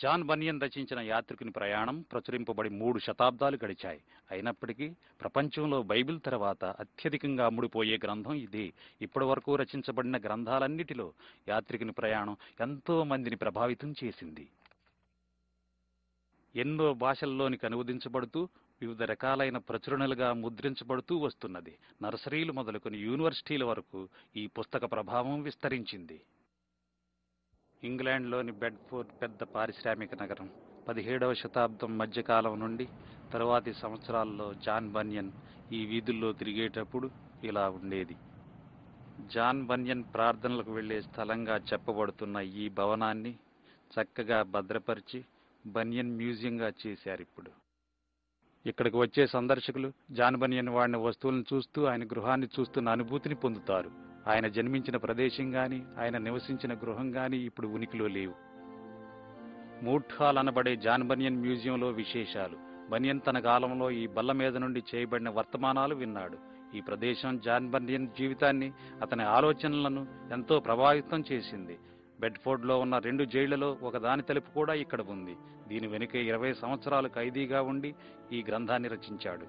John బనియన్ రచించిన యాత్రికుని ప్రయాణం ప్రచురింపబడి 3 శతాబ్దాలు గడిచాయి. అయినప్పటికీ ప్రపంచంలో బైబిల్ తర్వాత అత్యధికంగా అమ్ముడుపోయే గ్రంథం ఇదే. ఇప్పటివరకు రచించబడిన గ్రంథాలన్నిటిలో యాత్రికుని ప్రయాణం ఎంతో మందిని ప్రభావితం చేసింది. ఎన్నో భాషల్లోనికి అనువదించబడుతూ వివిధ రకాలైన ప్రచురణలుగా ముద్రించబడుతూ వస్తున్నది. నర్సరీలు మొదలుకొని యూనివర్సిటీల వరకు ఈ పుస్తక ప్రభావం విస్తరించింది. ఇంగ్లాండ్లోని బెడ్ఫోర్డ్ పెద్ద పారిశ్రామిక నగరం. 17వ శతాబ్దం మధ్యకాలం నుండి తరువాతి సంవత్సరాల్లో జాన్ బనియన్ ఈ వీధుల్లో తిరిగేటప్పుడు ఇలా ఉండేది. జాన్ బనియన్ ప్రార్థనలకు వెళ్లే స్థలంగా చెప్పబడుతున్న ఈ భవనాన్ని చక్కగా భద్రపరిచి బనియన్ మ్యూజియంగా చేశారిప్పుడు. ఇక్కడికి వచ్చే సందర్శకులు జాన్ బనియన్ వాడిన వస్తువులను చూస్తూ ఆయన గృహాన్ని చూస్తున్న అనుభూతిని పొందుతారు. ఆయన జన్మించిన ప్రదేశం గాని ఆయన నివసించిన గృహం గాని ఇప్పుడు ఉనికిలో లేవు. మూట్ హాల్ అనబడే జాన్ బనియన్ మ్యూజియంలో విశేషాలు. బనియన్ తన కాలంలో ఈ బల్ల మీద నుండి చేయబడిన వర్తమానాలు విన్నాడు. ఈ ప్రదేశం జాన్ బనియన్ జీవితాన్ని, అతని ఆలోచనలను ఎంతో ప్రభావితం చేసింది. బెడ్ఫోర్డ్లో ఉన్న 2 జైళ్లలో ఒకదాని తలుపు కూడా ఇక్కడ ఉంది. దీని వెనుకే 20 సంవత్సరాలు ఖైదీగా ఉండి ఈ గ్రంథాన్ని రచించాడు.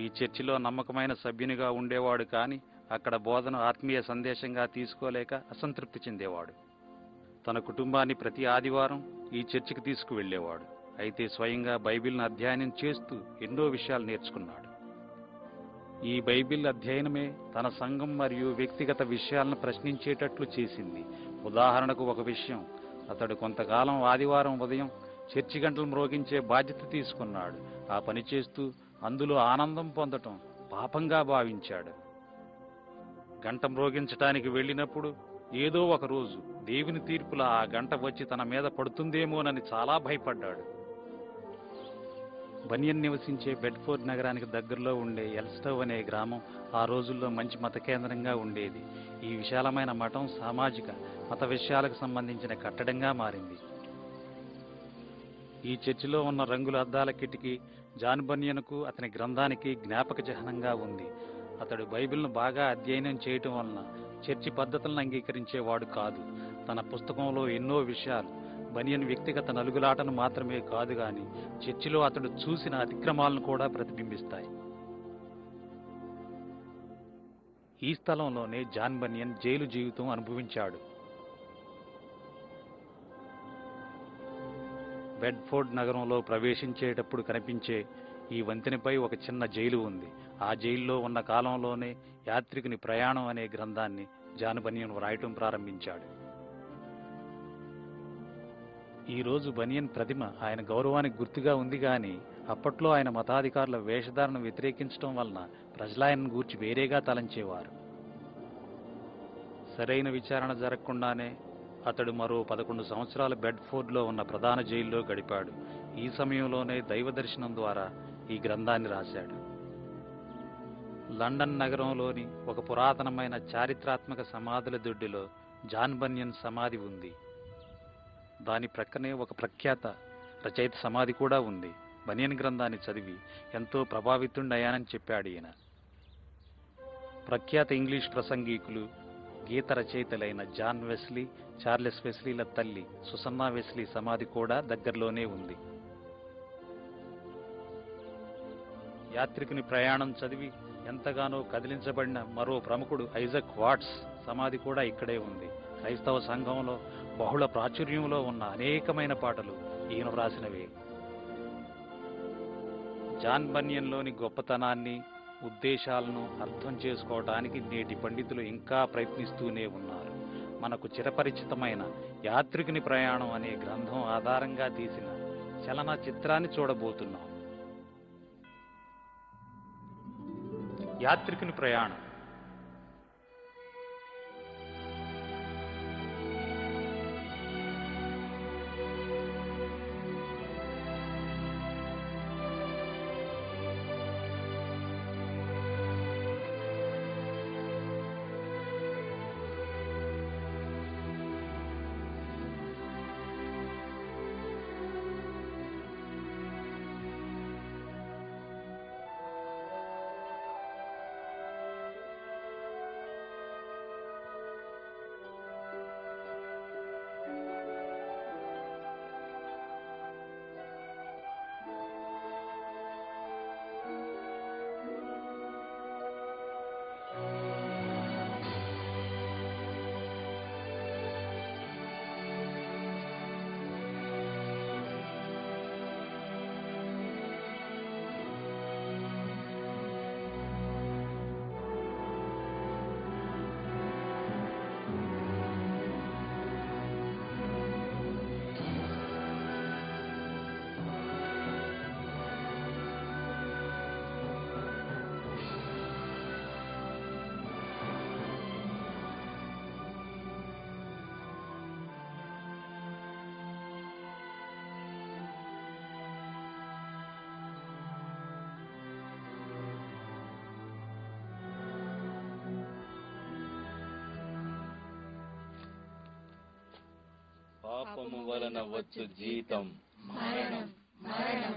ఈ చర్చిలో నమ్మకమైన సభ్యునిగా ఉండేవాడు కానీ అక్కడ బోధన ఆత్మీయ సందేశంగా తీసుకోలేక అసంతృప్తి చెందేవాడు. తన కుటుంబాన్ని ప్రతి ఆదివారం ఈ చర్చికి తీసుకువెళ్లేవాడు. అయితే స్వయంగా బైబిల్ను అధ్యయనం చేస్తూ ఎన్నో విషయాలు నేర్చుకున్నాడు. ఈ బైబిల్ అధ్యయనమే తన సంఘం మరియు వ్యక్తిగత విషయాలను ప్రశ్నించేటట్లు చేసింది. ఉదాహరణకు ఒక విషయం, అతడు కొంతకాలం ఆదివారం ఉదయం చర్చి గంటలు మ్రోగించే బాధ్యత తీసుకున్నాడు. ఆ పని చేస్తూ అందులో ఆనందం పొందటం పాపంగా భావించాడు. గంట మ్రోగించటానికి వెళ్ళినప్పుడు ఏదో ఒక రోజు దేవుని తీర్పులా ఆ గంట వచ్చి తన మీద పడుతుందేమోనని చాలా భయపడ్డాడు. బనియన్ నివసించే బెడ్ఫోర్డ్ నగరానికి దగ్గరలో ఉండే ఎల్స్టవ్ అనే గ్రామం ఆ రోజుల్లో మంచి మత కేంద్రంగా ఉండేది. ఈ విశాలమైన మఠం సామాజిక మత విషయాలకు సంబంధించిన కట్టడంగా మారింది. ఈ చర్చిలో ఉన్న రంగుల అద్దాల కిటికీ జాన్ బనియన్కు అతని గ్రంథానికి జ్ఞాపక చిహ్నంగా ఉంది. అతడు బైబిల్ను బాగా అధ్యయనం చేయటం వలన చర్చి పద్ధతులను అంగీకరించేవాడు కాదు. తన పుస్తకంలో ఎన్నో విషయాలు బనియన్ వ్యక్తిగత నలుగులాటను మాత్రమే కాదు గాని చర్చిలో అతడు చూసిన అతిక్రమాలను కూడా ప్రతిబింబిస్తాయి. ఈ స్థలంలోనే జాన్ బనియన్ జైలు జీవితం అనుభవించాడు. బెడ్ఫోర్డ్ నగరంలో ప్రవేశించేటప్పుడు కనిపించే ఈ వంతెనపై ఒక చిన్న జైలు ఉంది. ఆ జైల్లో ఉన్న కాలంలోనే యాత్రికుని ప్రయాణం అనే గ్రంథాన్ని జాన్ బనియన్ వ్రాయటం ప్రారంభించాడు. ఈ రోజు బనియన్ ప్రతిమ ఆయన గౌరవానికి గుర్తుగా ఉంది గాని అప్పట్లో ఆయన మతాధికారుల వేషధారణ వ్యతిరేకించడం వలన ప్రజలాయనను గూర్చి వేరేగా తలంచేవారు. సరైన విచారణ జరగకుండానే అతడు మరో 11 సంవత్సరాలు బెడ్ఫోర్డ్లో ఉన్న ప్రధాన జైల్లో గడిపాడు. ఈ సమయంలోనే దైవ దర్శనం ద్వారా ఈ గ్రంథాన్ని రాశాడు. లండన్ నగరంలోని ఒక పురాతనమైన చారిత్రాత్మక సమాధుల దొడ్డిలో జాన్ బనియన్ సమాధి ఉంది. దాని ప్రక్కనే ఒక ప్రఖ్యాత రచయిత సమాధి కూడా ఉంది. బనియన్ గ్రంథాన్ని చదివి ఎంతో ప్రభావితుడయ్యానని చెప్పాడు ఈయన. ప్రఖ్యాత ఇంగ్లీష్ ప్రసంగికులు, గీత రచయితలైన జాన్ వెస్లీ, చార్లెస్ వెస్లీల తల్లి సుసన్నా వెస్లీ సమాధి కూడా దగ్గరలోనే ఉంది. యాత్రికుని ప్రయాణం చదివి ఎంతగానో కదిలించబడిన మరో ప్రముఖుడు ఐజక్ వాట్స్ సమాధి కూడా ఇక్కడే ఉంది. క్రైస్తవ సంఘంలో బహుళ ప్రాచుర్యంలో ఉన్న అనేకమైన పాటలు ఈయన వ్రాసినవే. జాన్ బనియన్లోని గొప్పతనాన్ని, ఉద్దేశాలను అర్థం చేసుకోవడానికి నేటి పండితులు ఇంకా ప్రయత్నిస్తూనే ఉన్నారు. మనకు చిరపరిచితమైన యాత్రికుని ప్రయాణం అనే గ్రంథం ఆధారంగా తీసిన చలన చిత్రాన్ని చూడబోతున్నాం. యాత్రికుని ప్రయాణం. పాపము వలన వచ్చు జీతం మరణం మరణం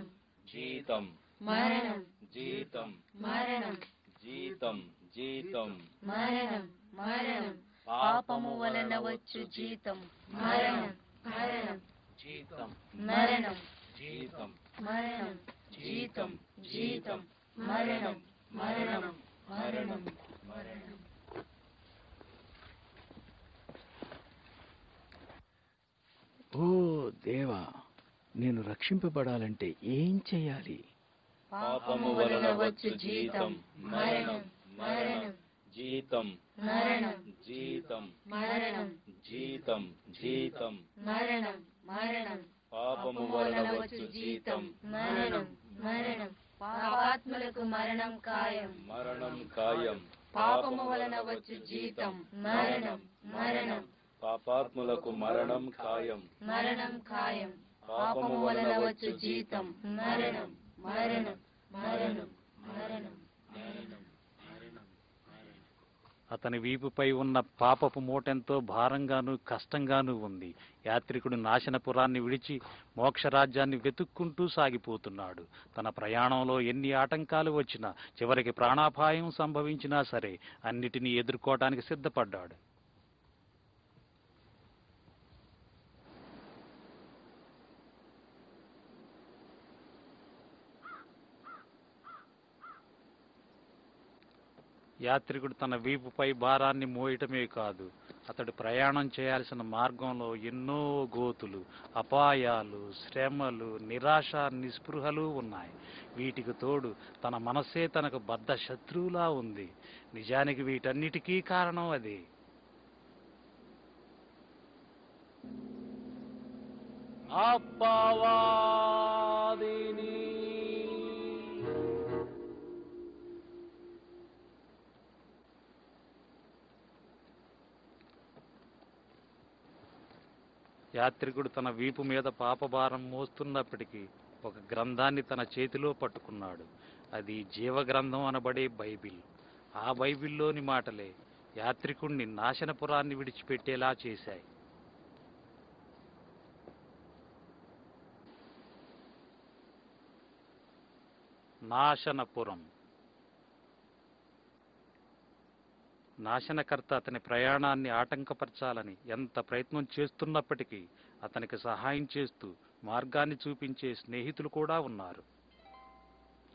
జీతం మరణం జీతం మరణం జీతం జీతం మరణం మరణం పాపము వలన వచ్చు జీతం మరణం మరణం జీతం మరణం జీతం మరణం జీతం జీతం మరణం మరణం మరణం మరణం. ఓ దేవా, నేను రక్షింపబడాలంటే ఏం చేయాలి? పాపము వలన వచ్చు జీతం మరణం మరణం జీతం మరణం జీతం మరణం జీతం జీతం మరణం మరణం పాపము వలన వచ్చు జీతం మరణం మరణం పాపాత్ములకు మరణం ఖాయం మరణం ఖాయం పాపము వలన వచ్చు జీతం మరణం మరణం పాపాత్ములకు మరణం ఖాయం మరణం ఖాయం పాపము వలన వచ్చు జీతం మరణం మరణం మరణం మరణం మరణం. అతని వీపుపై ఉన్న పాపపు మూటెంతో భారంగాను కష్టంగానూ ఉంది. యాత్రికుడు నాశనపురాన్ని విడిచి మోక్షరాజ్యాన్ని వెతుక్కుంటూ సాగిపోతున్నాడు. తన ప్రయాణంలో ఎన్ని ఆటంకాలు వచ్చినా, చివరికి ప్రాణాపాయం సంభవించినా సరే అన్నిటినీ ఎదుర్కోవటానికి సిద్ధపడ్డాడు. యాత్రికుడు తన వీపుపై భారాన్ని మోయటమే కాదు, అతడు ప్రయాణం చేయాల్సిన మార్గంలో ఎన్నో గోతులు, అపాయాలు, శ్రమలు, నిరాశ, నిస్పృహలు ఉన్నాయి. వీటికి తోడు తన మనస్సే తనకు బద్ధ శత్రువులా ఉంది. నిజానికి వీటన్నిటికీ కారణం అదే. అపవాదిని యాత్రికుడు తన వీపు మీద పాపభారం మోస్తున్నప్పటికీ ఒక గ్రంథాన్ని తన చేతిలో పట్టుకున్నాడు. అది జీవగ్రంథం అనబడే బైబిల్. ఆ బైబిల్లోని మాటలే యాత్రికుణ్ణి నాశనపురాన్ని విడిచిపెట్టేలా చేశాయి. నాశనపురం. నాశనకర్త అతని ప్రయాణాన్ని ఆటంకపరచాలని ఎంత ప్రయత్నం చేస్తున్నప్పటికీ అతనికి సహాయం చేస్తూ మార్గాన్ని చూపించే స్నేహితులు కూడా ఉన్నారు.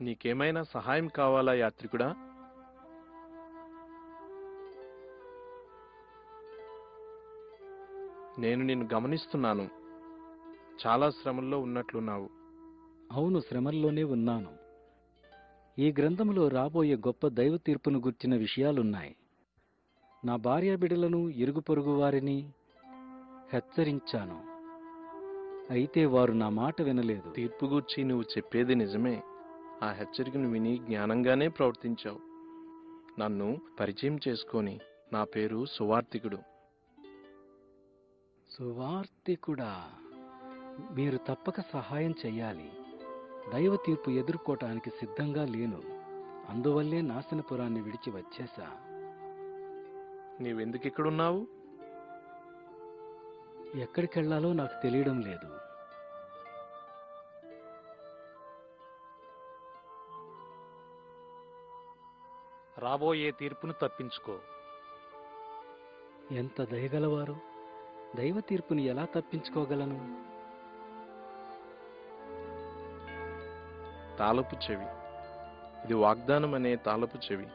నీకేమైనా సహాయం కావాలా యాత్రికుడా? నేను నిన్ను గమనిస్తున్నాను. చాలా శ్రమల్లో ఉన్నట్లున్నావు. అవును, శ్రమల్లోనే ఉన్నాను. ఈ గ్రంథంలో రాబోయే గొప్ప దైవ తీర్పును గుర్చిన విషయాలున్నాయి. నా భార్య బిడ్డలను, ఇరుగు పొరుగు వారిని హెచ్చరించాను. అయితే వారు నా మాట వినలేదు. తీర్పు గూర్చి నువ్వు చెప్పేది నిజమే. ఆ హెచ్చరికను విని జ్ఞానంగానే ప్రవర్తించావు. నన్ను పరిచయం చేసుకొని, నా పేరు సువార్తికుడు. సువార్తికుడా, మీరు తప్పక సహాయం చెయ్యాలి. దైవ తీర్పు ఎదుర్కోవటానికి సిద్ధంగా లేను. అందువల్లే నాశనపురాన్ని విడిచి వచ్చేశా. నీవెందుకిక్కడున్నావు? ఎక్కడికెళ్లాలో నాకు తెలియడం లేదు. రాబోయే తీర్పును తప్పించుకో. ఎంత దయగలవారు! దైవ తీర్పుని ఎలా తప్పించుకోగలను? తాళపు చెవి. ఇది వాగ్దానం అనే తాళపు చెవి.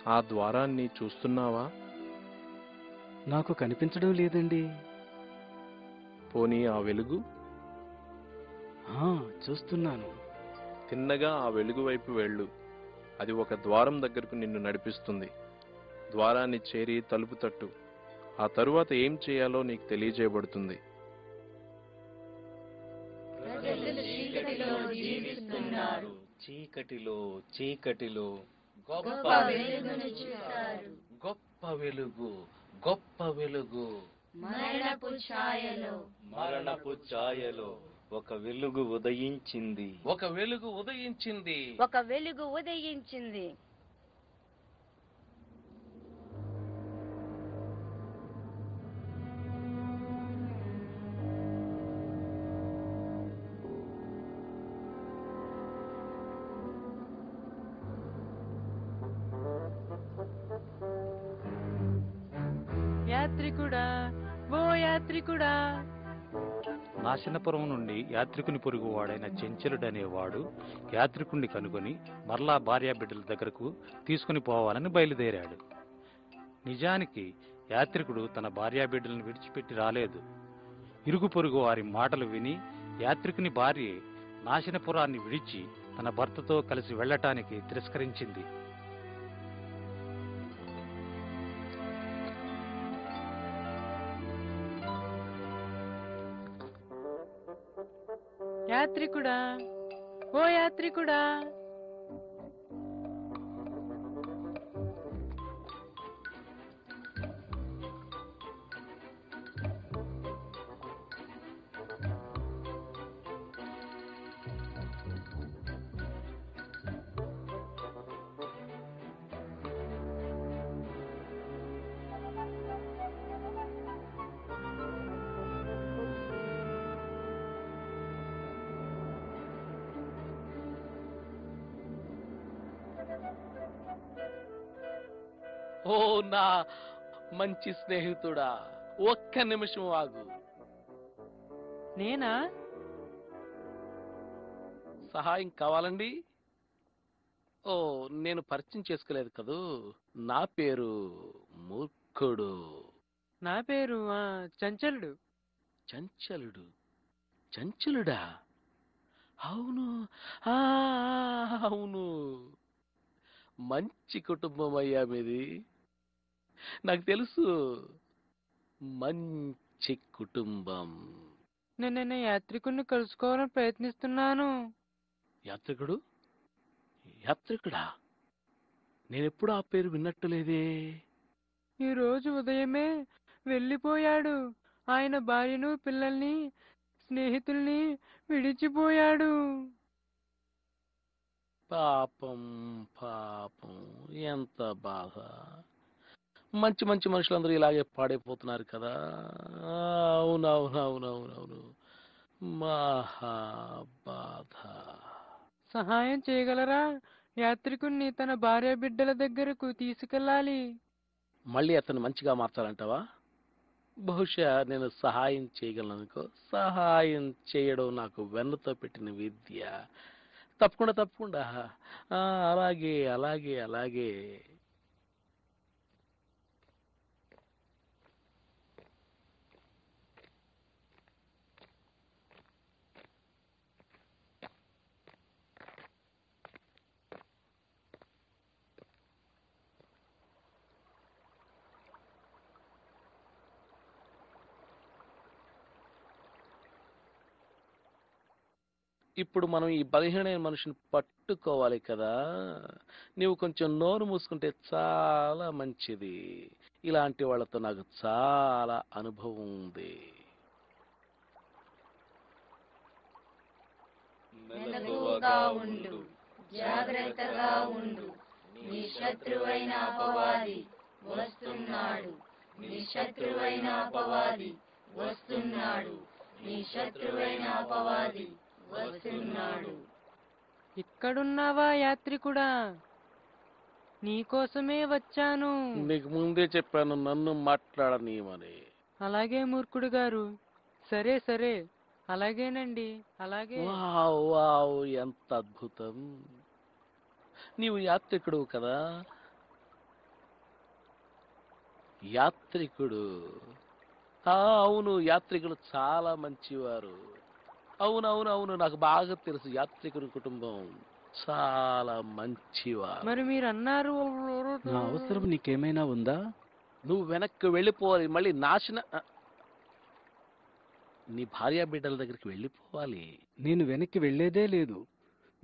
ఆ ద్వారాన్ని చూస్తున్నావా? నాకు కనిపించడం లేదండి. పోనీ ఆ వెలుగు? చూస్తున్నాను. తిన్నగా ఆ వెలుగు వైపు వెళ్ళు. అది ఒక ద్వారం దగ్గరకు నిన్ను నడిపిస్తుంది. ద్వారాన్ని చేరి తలుపు తట్టు. ఆ తరువాత ఏం చేయాలో నీకు తెలియజేయబడుతుంది. చీకటిలో చీకటిలో గొప్ప వెలుగును చూశారు. గొప్ప వెలుగు, గొప్ప వెలుగు. మరణపు ఛాయలో మరణపు ఛాయలో ఒక వెలుగు ఉదయించింది. ఒక వెలుగు ఉదయించింది. ఒక వెలుగు ఉదయించింది. యాత్రికుడా, ఓ యాత్రికుడా. నాశనపురం నుండి యాత్రికుని పొరుగువాడైన చెంచలుడనేవాడు యాత్రికుణ్ణి కనుగొని మరలా భార్యాబిడ్డల దగ్గరకు తీసుకుని పోవాలని బయలుదేరాడు. నిజానికి యాత్రికుడు తన భార్యాబిడ్డలను విడిచిపెట్టి రాలేదు. ఇరుగు పొరుగు వారి మాటలు విని యాత్రికుని భార్య నాశనపురాన్ని విడిచి తన భర్తతో కలిసి వెళ్ళటానికి తిరస్కరించింది. యాత్రికుడా, ఓ యాత్రికుడా. ఓ నా మంచి స్నేహితుడా, ఒక్క నిమిషం ఆగు. నేనా? సహాయం కావాలండి? ఓ, నేను పరిచయం చేసుకోలేదు కదూ. నా పేరు మూర్ఖుడు. నా పేరు చంచలుడు. చంచలుడు? చంచలుడా? అవును, ఆ, అవును. మంచి కుటుంబం అయ్యా మీది. నాకు తెలుసు, మంచి కుటుంబం. నేను యాత్రికుడిని కలుసుకోవాలని ప్రయత్నిస్తున్నాను. యాత్రికుడు? యాత్రికుడా? నేనెప్పుడు ఆ పేరు విన్నట్టులేదే. ఈ రోజు ఉదయమే వెళ్ళిపోయాడు. ఆయన భార్యను, పిల్లల్ని, స్నేహితుల్ని విడిచిపోయాడు. పాపం పాపం, ఎంత బాధ. మంచి మంచి మనుషులందరూ ఇలాగే పాడైపోతున్నారు కదా. అవునవునవునవునవును, మహా బాధ. సహాయం చేయగలరా? యాత్రికుణ్ణి తన భార్య బిడ్డల దగ్గరకు తీసుకెళ్ళాలి. మళ్ళీ అతను మంచిగా మార్చాలంటావా? బహుశా నేను సహాయం చేయగలను అనుకో. సహాయం చేయడం నాకు వెన్నతో పెట్టిన విద్య. తప్పకుండా తప్పకుండా. అలాగే అలాగే అలాగే. ఇప్పుడు మనం ఈ బలహీనమైన మనిషిని పట్టుకోవాలి కదా. నీవు కొంచెం నోరు మూసుకుంటే చాలా మంచిది. ఇలాంటి వాళ్ళతో నాకు చాలా అనుభవం ఉంది. మెలకువగా ఉండు, జాగ్రత్తగా ఉండు. నీ శత్రువైన అపవాది వస్తున్నాడు. నీ శత్రువైన అపవాది వస్తున్నాడు. నీ శత్రువైన అపవాది వస్తున్నాడు. ఇక్కడున్నావా యాత్రికుడా? నీకోసమే వచ్చాను. నీకు ముందే చెప్పాను నన్ను మాట్లాడనీయమని. అలాగే మూర్ఖుడు గారు. సరే సరే, అలాగేనండి, అలాగే. వావ్ వావ్, ఎంత అద్భుతం. నీవు యాత్రికుడు కదా? యాత్రికుడు? అవును, యాత్రికులు చాలా మంచివారు. అవునవునవును, నాకు బాగా తెలుసు. యాత్రికుడి కుటుంబం చాలా మంచివారు. మరి మీరు అన్నారు. నా అవసరం నీకేమైనా ఉందా? నువ్వు వెనక్కి వెళ్ళిపోవాలి. మళ్ళీ నీ భార్యా బిడ్డల దగ్గరికి వెళ్ళిపోవాలి. నేను వెనక్కి వెళ్లేదే లేదు.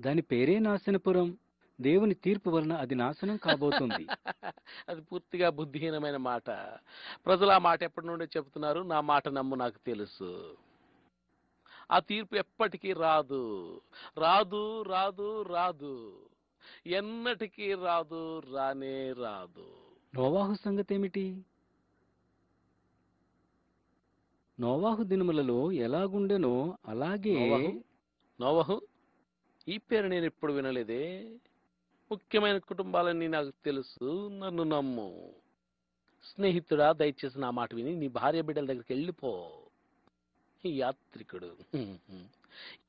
దాని పేరే నాశనపురం. దేవుని తీర్పు వలన అది నాశనం కాబోతుంది. అది పూర్తిగా బుద్ధిహీనమైన మాట. ప్రజలు ఆ మాట ఎప్పటి నుండి చెబుతున్నారు. నా మాట నమ్ము, నాకు తెలుసు. ఆ తీర్పు ఎప్పటికీ రాదు, రాదు రాదు రాదు, ఎన్నటికీ రాదు, రానే రాదు. నోవాహు సంగతేమిటి? నోవాహు దినములలో ఎలాగుండెనో అలాగే. నోవహు? ఈ పేరు నేను ఎప్పుడు వినలేదే. ముఖ్యమైన కుటుంబాలన్నీ నాకు తెలుసు, నన్ను నమ్ము. స్నేహితుడా, దయచేసి నా మాట విని నీ భార్య బిడ్డల దగ్గరికి వెళ్ళిపో. ఈ యాత్రికుడు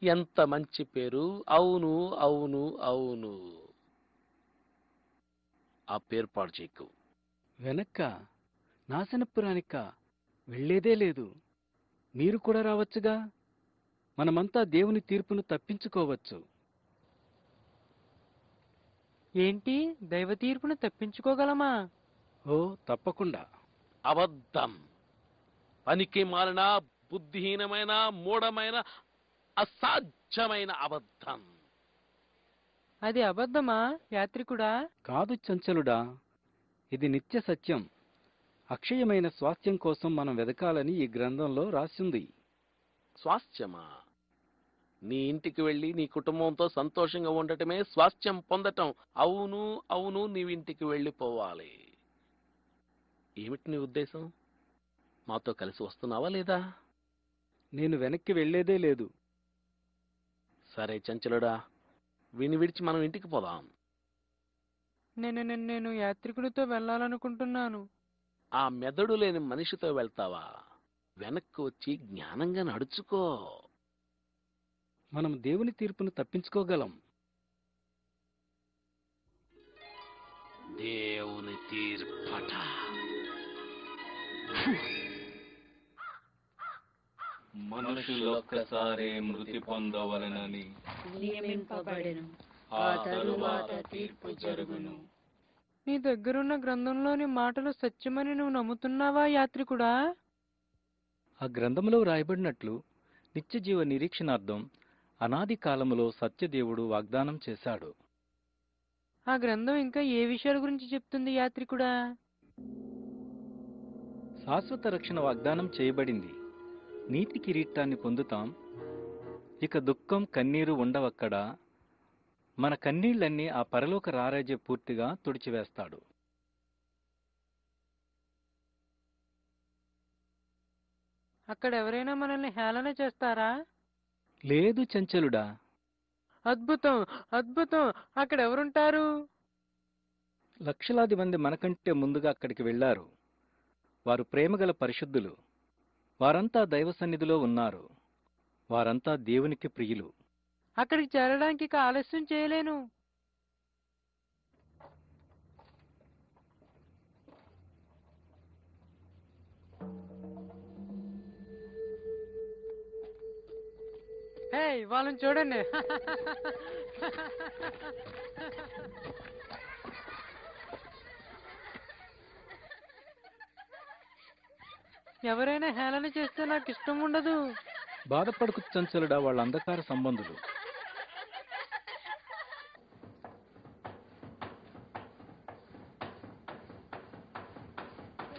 ఎంత మంచి పేరు. అవును అవును అవును. ఆ పేరు పాడు చేయకు. వెనక్క నాశనపురానిక వెళ్ళేదే లేదు. మీరు కూడా రావచ్చుగా. మనమంతా దేవుని తీర్పును తప్పించుకోవచ్చు. ఏంటి, దైవ తీర్పును తప్పించుకోగలమా? ఓ తప్పకుండా. అబద్ధం. పనికి మాలిన, బుద్ధిహీనమైన, మూఢమైన, అసాధ్యమైన అబద్ధం. అది అబద్ధమా యాత్రికుడా? కాదు చంచలుడా, ఇది నిత్య సత్యం. అక్షయమైన స్వాస్థ్యం కోసం మనం వెదకాలని ఈ గ్రంథంలో రాసింది. స్వాస్థ్యమా? నీ ఇంటికి వెళ్ళి నీ కుటుంబంతో సంతోషంగా ఉండటమే స్వాస్థ్యం పొందటం. అవును అవును, నీవింటికి వెళ్ళిపోవాలి. ఏమిటి నీ ఉద్దేశం? మాతో కలిసి వస్తున్నావా లేదా? నేను వెనక్కి వెళ్ళేదే లేదు. సరే చంచలుడా, వీని విడిచి మనం ఇంటికి పోదాం. నేను యాత్రికుడితో వెళ్ళాలనుకుంటున్నాను. ఆ మెదడు లేని మనిషితో వెళ్తావా? వెనక్కి వచ్చి జ్ఞానంగా నడుచుకో. మనం దేవుని తీర్పును తప్పించుకోగలం. దేవుని తీర్పట. మనుషులొక్కసారే మృతి పొందవలెనని నియమింపబడెను. ఆ తరువాత తీర్పు జరుగును. నీ దగ్గరున్న గ్రంథంలోని మాటలు సత్యమని నువ్వు నమ్ముతున్నావా యాత్రికుడా? ఆ గ్రంథంలో రాయబడినట్లు నిత్యజీవ నిరీక్షణార్థం అనాది కాలములో సత్యదేవుడు వాగ్దానం చేశాడు. ఆ గ్రంథం ఇంకా ఏ విషయాల గురించి చెప్తుంది యాత్రికుడా? శాశ్వత రక్షణ వాగ్దానం చేయబడింది. నీతి కిరీటాన్ని పొందుతాం. ఇక దుఃఖం, కన్నీరు ఉండవక్కడ. మన కన్నీళ్లన్నీ ఆ పరలోక రారాజే పూర్తిగా తుడిచివేస్తాడు. అక్కడ ఎవరైనా మనల్ని హేళన చేస్తారా? లేదు చంచలుడా. అద్భుతం అద్భుతం. అక్కడ ఎవరుంటారు? లక్షలాది మంది మనకంటే ముందుగా అక్కడికి వెళ్లారు. వారు ప్రేమగల పరిశుద్ధులు. వారంతా దైవ సన్నిధిలో ఉన్నారు. వారంతా దేవునికి ప్రియులు. అక్కడికి చేరడానికి ఇక ఆలస్యం చేయలేను. హే, వాళ్ళని చూడండి. ఎవరైనా హేళన చేస్తే నాకు ఇష్టం ఉండదు. బాధపడకు చంచలుడా, వాళ్ళ అంధకార సంబంధులు.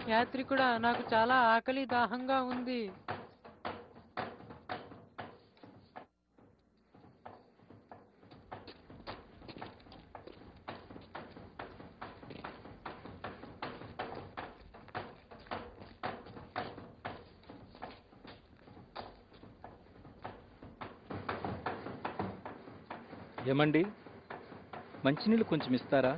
యాత్రికుడా, నాకు చాలా ఆకలి దాహంగా ఉంది. ఏమండి, మంచినీళ్ళు కొంచెం ఇస్తారా?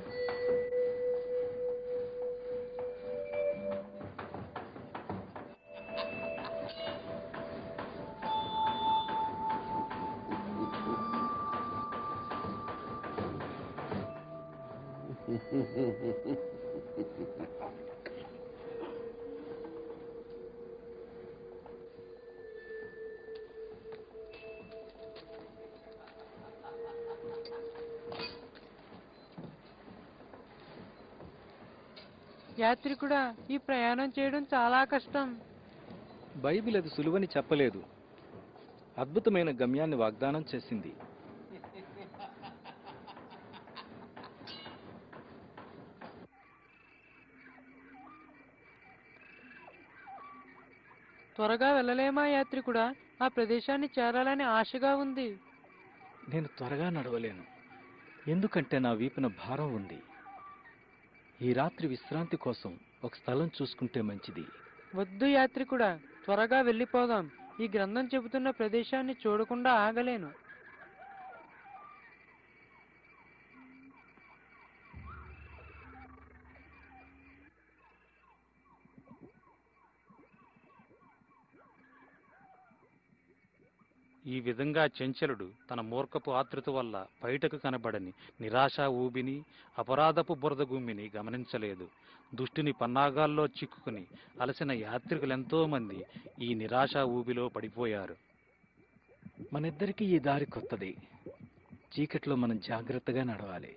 యాత్రికుడా, ఈ ప్రయాణం చేయడం చాలా కష్టం. బైబిల్ అది సులువని చెప్పలేదు. అద్భుతమైన గమ్యాన్ని వాగ్దానం చేసింది. త్వరగా వెళ్ళలేమా యాత్రికుడా? ఆ ప్రదేశాన్ని చేరాలని ఆశగా ఉంది. నేను త్వరగా నడవలేను. ఎందుకంటే నా వీపున భారం ఉంది. ఈ రాత్రి విశ్రాంతి కోసం ఒక స్థలం చూసుకుంటే మంచిది. వద్దు యాత్రికుడా, త్వరగా వెళ్ళిపోదాం. ఈ గ్రంథం చెబుతున్న ప్రదేశాన్ని చూడకుండా ఆగలేను. ఈ విధంగా చెంచలుడు తన మూర్ఖపు ఆతృత వల్ల బయటకు కనబడని నిరాశా ఊబిని, అపరాధపు బురద గుమ్మిని గమనించలేదు. దుష్టుని పన్నాగాల్లో చిక్కుకుని అలసిన యాత్రికులెంతో మంది ఈ నిరాశా ఊబిలో పడిపోయారు. మనిద్దరికీ ఈ దారి కొత్తది. చీకట్లో మనం జాగ్రత్తగా నడవాలి.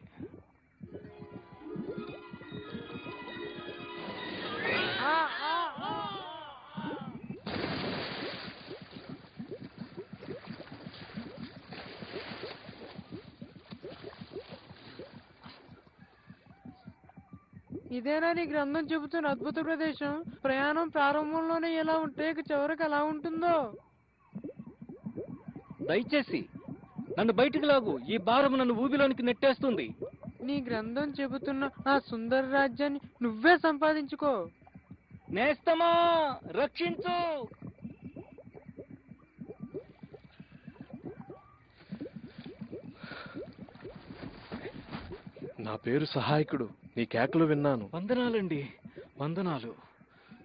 ఇదేనా నీ గ్రంథం చెబుతున్న అద్భుత ప్రదేశం? ప్రయాణం ప్రారంభంలోనే ఎలా ఉంటే ఇక చివరికి ఎలా ఉంటుందో. దయచేసి నన్ను బయటికి లాగు. ఈ భారం నన్ను ఊబిలోనికి నెట్టేస్తుంది. నీ గ్రంథం చెబుతున్న ఆ సుందర రాజ్యాన్ని నువ్వే సంపాదించుకో. నేస్తమా, రక్షించు. నా పేరు సహాయకుడు. నీ కేకలు విన్నాను. వందనాలండి, వందనాలు.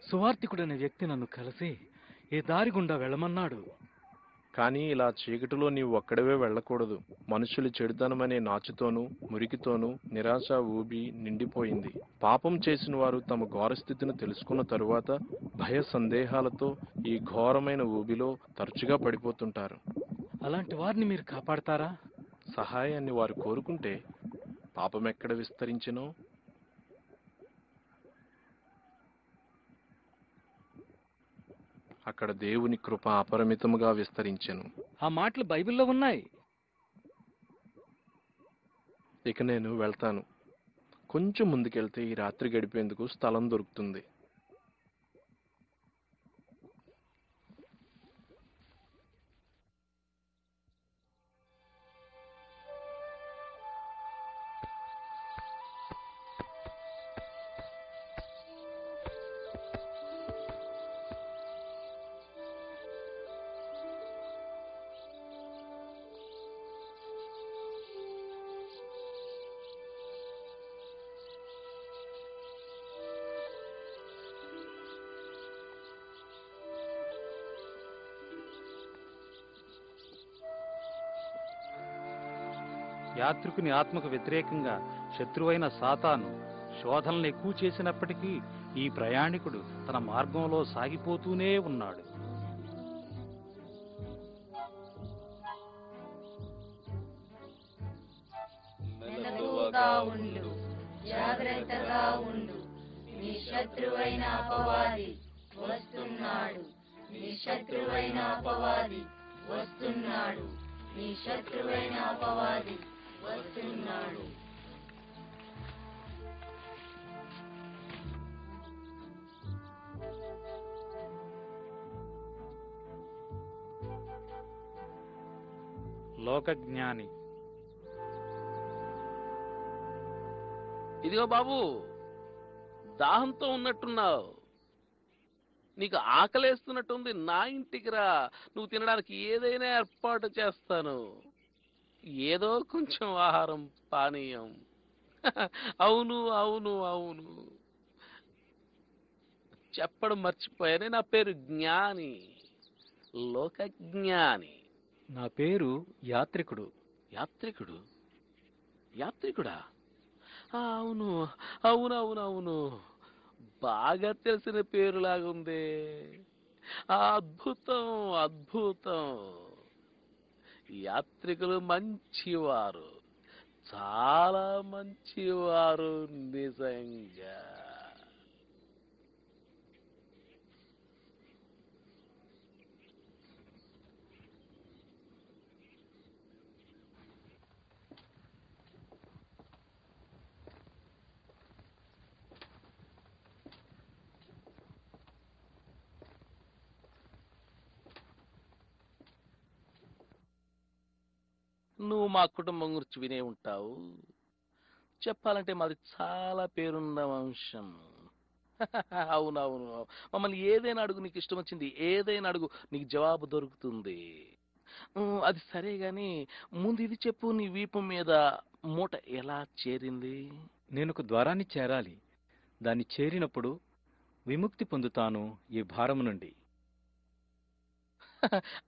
సువార్తికుడనే వ్యక్తి నన్ను కలిసి ఈ దారి గుండా వెళ్ళమన్నాడు. కానీ ఇలా చీకటిలో నీవు ఒక్కడవే వెళ్ళకూడదు. మనుషులు చెడుతనమనే నాచుతోనూ మురికితోనూ నిరాశ ఊబి నిండిపోయింది. పాపం చేసిన వారు తమ ఘోరస్థితిని తెలుసుకున్న తరువాత భయ సందేహాలతో ఈ ఘోరమైన ఊబిలో తరచుగా పడిపోతుంటారు. అలాంటి వారిని మీరు కాపాడతారా? సహాయాన్ని వారు కోరుకుంటే పాపం ఎక్కడ విస్తరించినో అక్కడ దేవుని కృప అపరిమితముగా విస్తరించెను. ఆ మాటలు బైబిల్లో ఉన్నాయి. ఇక నేను వెళ్తాను. కొంచెం ముందుకెళ్తే ఈ రాత్రి గడిపేందుకు స్థలం దొరుకుతుంది. యాత్రికుని ఆత్మకు వ్యతిరేకంగా శత్రువైన సాతాను శోధనలు ఎక్కువ చేసినప్పటికీ ఈ ప్రయాణికుడు తన మార్గంలో సాగిపోతూనే ఉన్నాడు. మెలకువగా ఉండు, జాగ్రత్తగా ఉండు. నీ శత్రువైన అపవాది వస్తున్నాడు. నీ శత్రువైన అపవాది వస్తున్నాడు. నీ శత్రువైన అపవాది వస్తున్నాడు. లోకజ్ఞాని. ఇదిగో బాబు, దాహంతో ఉన్నట్టున్నావు. నీకు ఆకలేస్తున్నట్టుంది. నా ఇంటికి రా, నువ్వు తినడానికి ఏదైనా ఏర్పాటు చేస్తాను. ఏదో కొంచెం ఆహారం, పానీయం. అవును అవును అవును, చెప్పడం మర్చిపోయానే. నా పేరు జ్ఞాని, లోకజ్ఞాని. నా పేరు యాత్రికుడు. యాత్రికుడు? యాత్రికుడా? అవును అవును అవును అవును, బాగా తెలిసిన పేరులాగుంది. అద్భుతం అద్భుతం. యాత్రికులు మంచివారు, చాలా మంచివారు నిజంగా. నువ్వు మా కుటుంబం గురించి వినే ఉంటావు. చెప్పాలంటే మాది చాలా పేరున్న వంశం. అవునవును, మమ్మల్ని ఏదైనా అడుగు, నీకు ఇష్టం వచ్చింది ఏదైనా అడుగు, నీకు జవాబు దొరుకుతుంది. అది సరే గాని ముందు ఇది చెప్పు, నీ వీపు మీద మూట ఎలా చేరింది? నేను ఒక ద్వారాన్ని చేరాలి. దాన్ని చేరినప్పుడు విముక్తి పొందుతాను ఈ భారము నుండి.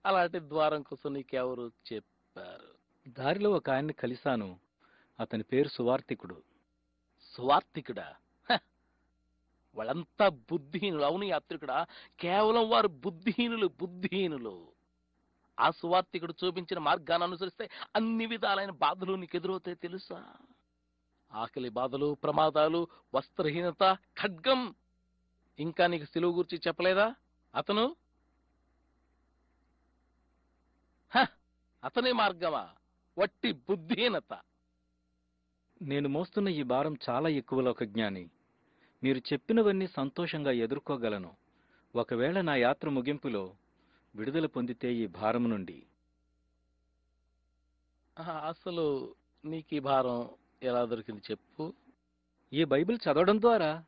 అలాంటి ద్వారం కోసం నీకెవరు చెప్పారు? దారిలో ఒక ఆయన్ని కలిశాను. అతని పేరు సువార్తికుడు. స్వార్థికుడా? హ! వాళ్ళంతా బుద్ధిహీనులు. అవును యాత్రికుడా, కేవలం వారు బుద్ధిహీనులు. ఆ సువార్థికుడు చూపించిన మార్గాన్ని అనుసరిస్తే అన్ని విధాలైన బాధలు నీకు ఎదురవుతాయి తెలుసా? ఆకలి బాధలు, ప్రమాదాలు, వస్త్రహీనత, ఖడ్గం. ఇంకా నీకు సిలువ గురించి చెప్పలేదా అతను? అతనే మార్గమా? వట్టి బుద్ధిహీనత. నేను మోస్తున్న ఈ భారం చాలా ఎక్కువ, లోకజ్ఞాని. మీరు చెప్పినవన్నీ సంతోషంగా ఎదుర్కోగలను. ఒకవేళ నా యాత్ర ముగింపులో విడుదల పొందితే ఈ భారం నుండి. అసలు నీకు ఈ భారం ఎలా దొరికింది చెప్పు? ఈ బైబిల్ చదవడం ద్వారా.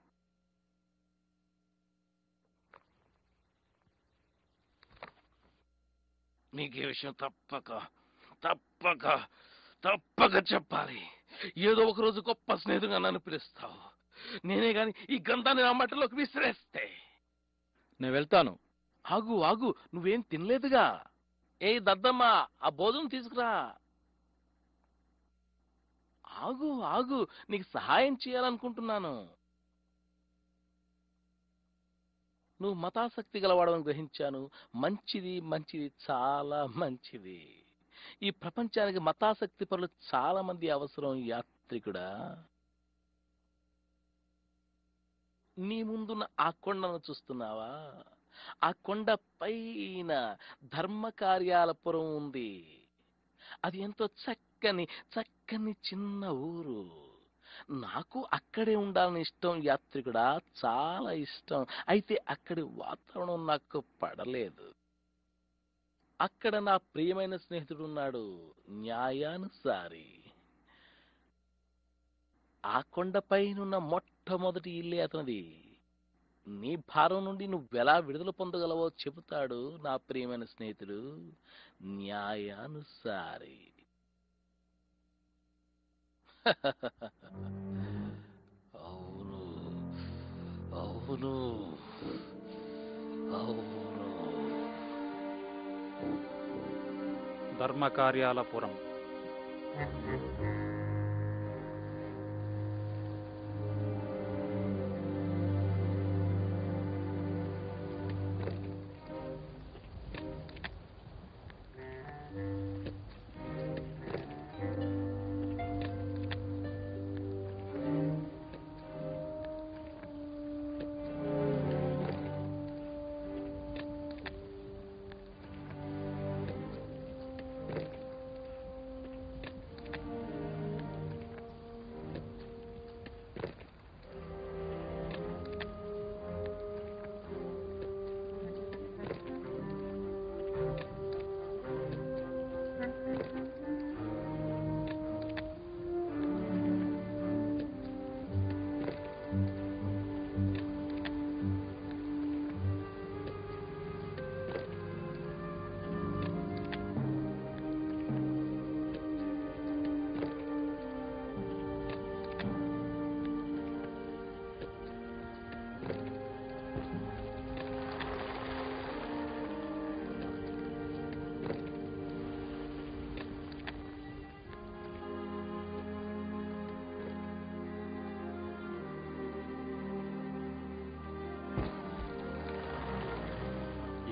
నీకు ఈ విషయం తప్పక చెప్పాలి. ఏదో ఒక రోజు గొప్ప స్నేహితుగా నన్ను పిలుస్తావు. నేనే గాని ఈ గ్రంథాన్ని నా మట్టలోకి విసిరేస్తే. నేను వెళ్తాను. ఆగు, నువ్వేం తినలేదుగా. ఏ దద్దమ్మా, ఆ భోజనం తీసుకురా. ఆగు, నీకు సహాయం చేయాలనుకుంటున్నాను. నువ్వు మతాసక్తి గలవాడని గ్రహించాను. మంచిది, చాలా మంచిది. ఈ ప్రపంచానికి మతాసక్తి పరులు చాలా మంది అవసరం యాత్రికుడా. నీ ముందున్న ఆ కొండను చూస్తున్నావా? ఆ కొండ పైన ధర్మ కార్యాలపురం ఉంది. అది ఎంతో చక్కని చిన్న ఊరు. నాకు అక్కడే ఉండాలని ఇష్టం యాత్రికుడా, చాలా ఇష్టం. అయితే అక్కడి వాతావరణం నాకు పడలేదు. అక్కడ నా ప్రియమైన స్నేహితుడు ఉన్నాడు, న్యాయానుసారి. ఆ కొండపైనున్న మొట్టమొదటి ఇల్లే అతనిది. నీ భారం నుండి నువ్వెలా విడుదల పొందగలవో చెబుతాడు నా ప్రియమైన స్నేహితుడు, న్యాయానుసారి. అవును. ధర్మకార్యాలపురం.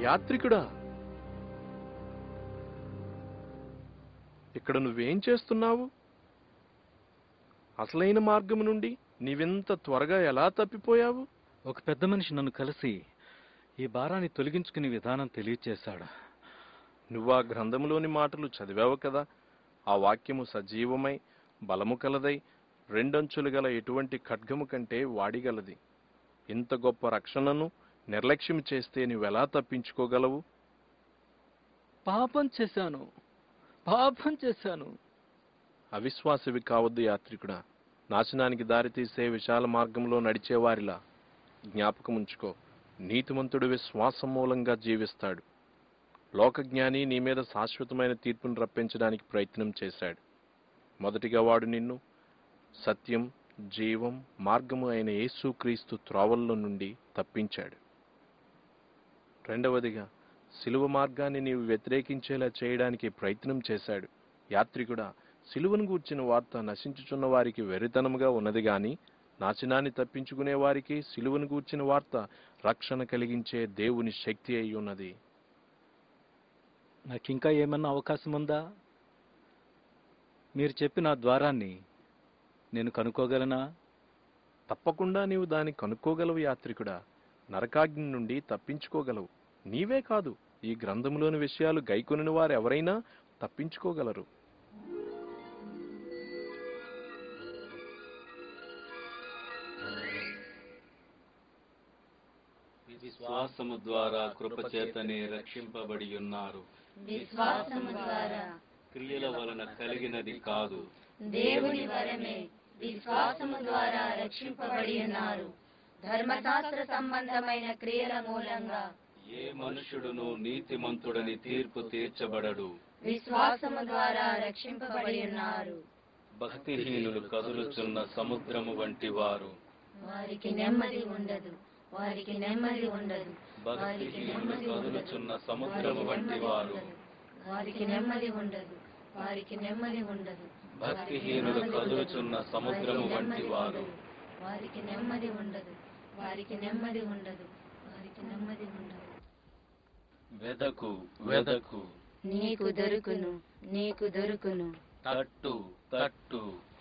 యాత్రికుడా, ఇక్కడ నువ్వేం చేస్తున్నావు? అసలైన మార్గం నుండి నీవింత త్వరగా ఎలా తప్పిపోయావు? ఒక పెద్ద మనిషి నన్ను కలిసి ఈ భారాన్ని తొలగించుకునే విధానం తెలియచేశాడు. నువ్వా గ్రంథములోని మాటలు చదివావు కదా? ఆ వాక్యము సజీవమై బలము కలదై రెండంచులు గల ఎటువంటి ఖడ్గము కంటే వాడిగలది. ఇంత గొప్ప రక్షణను నిర్లక్ష్యం చేస్తే నువ్వెలా తప్పించుకోగలవు? పాపం చేశాను. అవిశ్వాసవి కావద్దు యాత్రికుడా. నాశనానికి దారితీసే విశాల మార్గంలో నడిచేవారిలా జ్ఞాపకముంచుకో, నీతిమంతుడు విశ్వాసం మూలంగా జీవిస్తాడు. లోకజ్ఞాని నీ మీద శాశ్వతమైన తీర్పును రప్పించడానికి ప్రయత్నం చేశాడు. మొదటిగా వాడు నిన్ను సత్యం, జీవం, మార్గము అయిన యేసుక్రీస్తు త్రోవల్లో నుండి తప్పించాడు. రెండవదిగా సిలువ మార్గాన్ని నీవు వ్యతిరేకించేలా చేయడానికి ప్రయత్నం చేశాడు. యాత్రికుడా, సిలువను గూర్చిన వార్త నశించుచున్న వారికి వెర్రితనముగా ఉన్నది గాని, నాశనాన్ని తప్పించుకునే వారికి సిలువను గూర్చిన వార్త రక్షణ కలిగించే దేవుని శక్తి అయి ఉన్నది. నాకింకా ఏమన్నా అవకాశం ఉందా? మీరు చెప్పిన ద్వారాన్ని నేను కనుక్కోగలనా? తప్పకుండా నీవు దాన్ని కనుక్కోగలవు యాత్రికుడా. నరకాగ్ని నుండి తప్పించుకోగలవు. నీవే కాదు, ఈ గ్రంథంలోని విషయాలు గైకొనిన వారెవరైనా తప్పించుకోగలరు. విశ్వాసము ద్వారా కృపచేతనే రక్షింపబడి ఉన్నారు. విశ్వాసము ద్వారా క్రియల వలన కలిగినది కాదు. దేవుని వరమే విశ్వాసము ద్వారా రక్షింపబడి ఉన్నారు. ధర్మశాస్త్ర సంబంధమైన క్రియల మూలంగా ఏ మనుషుడును నీతిమంతుడని తీర్పు తీర్చబడడు. విశ్వాసము ద్వారా రక్షింపబడి ఉన్నారు. భక్తిహీనులు కదులుచున్న సముద్రము వంటి వారు. వారికి నెమ్మది ఉండదు, వారికి నెమ్మది ఉండదు. భక్తిహీనులు కదులుచున్న సముద్రము వంటి వారు. వారికి నెమ్మది ఉండదు, వారికి నెమ్మది ఉండదు. భక్తిహీనులు కదులుచున్న సముద్రము వంటి వారు. వారికి నెమ్మది ఉండదు, వారికి నెమ్మది ఉండదు, వారికి నెమ్మది ఉండదు. వెదకు వెదకు, నీకు దొరుకును, నీకు దొరుకును. తట్టు తట్టు,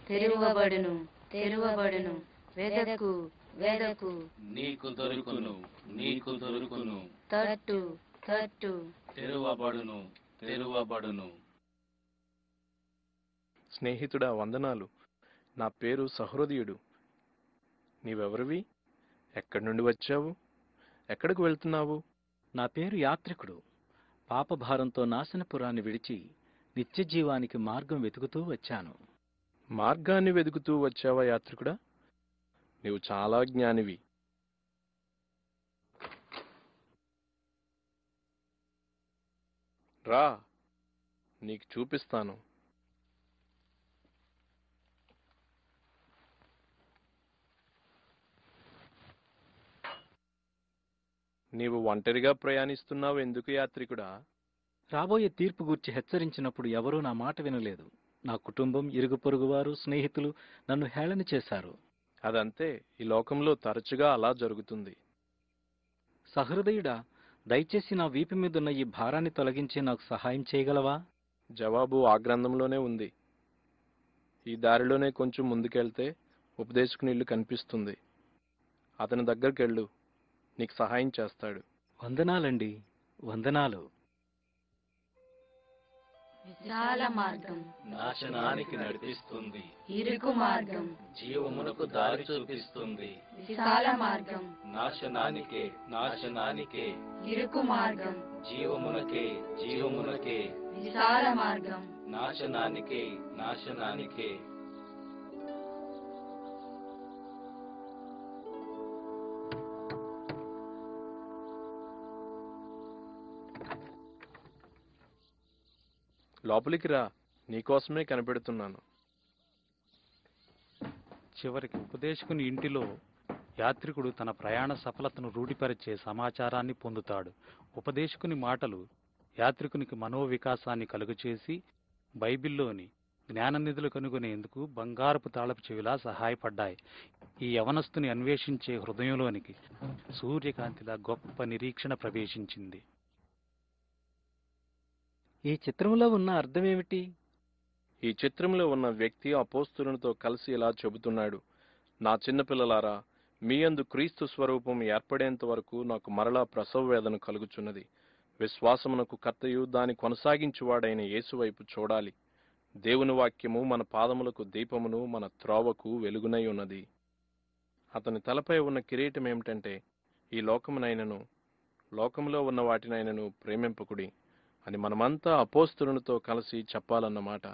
తెరువబడును, తెరువబడును. వెదకు, వెదకు. నీకు దొరుకును, నీకు దొరుకును. తట్టు, తట్టు. తెరువబడును, తెరువబడును. స్నేహితుడా, వందనాలు. నా పేరు సహృదయుడు. నీవెవరివి? ఎక్కడి నుండి వచ్చావు? ఎక్కడికి వెళ్తున్నావు? నా పేరు యాత్రికుడు. పాపభారంతో నాశనపురాన్ని విడిచి నిత్యజీవానికి మార్గం వెతుకుతూ వచ్చాను. మార్గాన్ని వెతుకుతూ వచ్చావా యాత్రికుడా? నీవు చాలా జ్ఞానివి. రా, నీకు చూపిస్తాను. నీవు ఒంటరిగా ప్రయాణిస్తున్నావు ఎందుకు యాత్రికుడా? రాబోయే తీర్పు గూర్చి హెచ్చరించినప్పుడు ఎవరూ నా మాట వినలేదు. నా కుటుంబం, ఇరుగు పొరుగువారు, స్నేహితులు నన్ను హేళన చేశారు. అదంతే, ఈ లోకంలో తరచుగా అలా జరుగుతుంది. సహృదయుడా, దయచేసి నా వీపు మీదున్న ఈ భారాన్ని తొలగించి నాకు సహాయం చేయగలవా? జవాబు ఆ గ్రంథంలోనే ఉంది. ఈ దారిలోనే కొంచెం ముందుకెళ్తే ఉపదేశకుని ఇల్లు కనిపిస్తుంది. అతని దగ్గరికెళ్ళు, నీకు సహాయం చేస్తాడు. వందనాలండి, వందనాలు. విశాల మార్గం నాశనానికి నడిపిస్తుంది. ఇరుకు మార్గం జీవమునకు దారి చూపిస్తుంది. విశాల మార్గం నాశనానికే, నాశనానికే. ఇరుకు మార్గం జీవమునకే, జీవమునకే. విశాల మార్గం నాశనానికే, నాశనానికే. లోపలికి రా, నీకోసమే కనిపెడుతున్నాను. చివరికి ఉపదేశకుని ఇంటిలో యాత్రికుడు తన ప్రయాణ సఫలతను రూఢిపరిచే సమాచారాన్ని పొందుతాడు. ఉపదేశకుని మాటలు యాత్రికునికి మనోవికాసాన్ని కలుగచేసి బైబిల్లోని జ్ఞాననిధులు కనుగొనేందుకు బంగారపు తాళపు చెవిలా సహాయపడ్డాయి. ఈ యవనస్తుని అన్వేషించే హృదయంలోనికి సూర్యకాంతిలా గొప్ప నిరీక్షణ ప్రవేశించింది. ఈ చిత్రంలో ఉన్న అర్థమేమిటి? ఈ చిత్రంలో ఉన్న వ్యక్తి అపోస్తులతో కలిసి ఇలా చెబుతున్నాడు: నా చిన్నపిల్లలారా, మీ యందు క్రీస్తు స్వరూపం ఏర్పడేంత వరకు నాకు మరలా ప్రసవ వేదన కలుగుచున్నది. విశ్వాసమునకు కర్తయు దాని కొనసాగించువాడైన యేసువైపు చూడాలి. దేవుని వాక్యము మన పాదములకు దీపమును, మన త్రోవకు వెలుగునై ఉన్నది. అతని తలపై ఉన్న కిరీటం ఏమిటంటే, ఈ లోకమునైనను లోకములో ఉన్న వాటినైనను ప్రేమింపకుడి అని మనమంతా అపోస్తులతో కలిసి చెప్పాలన్నమాట.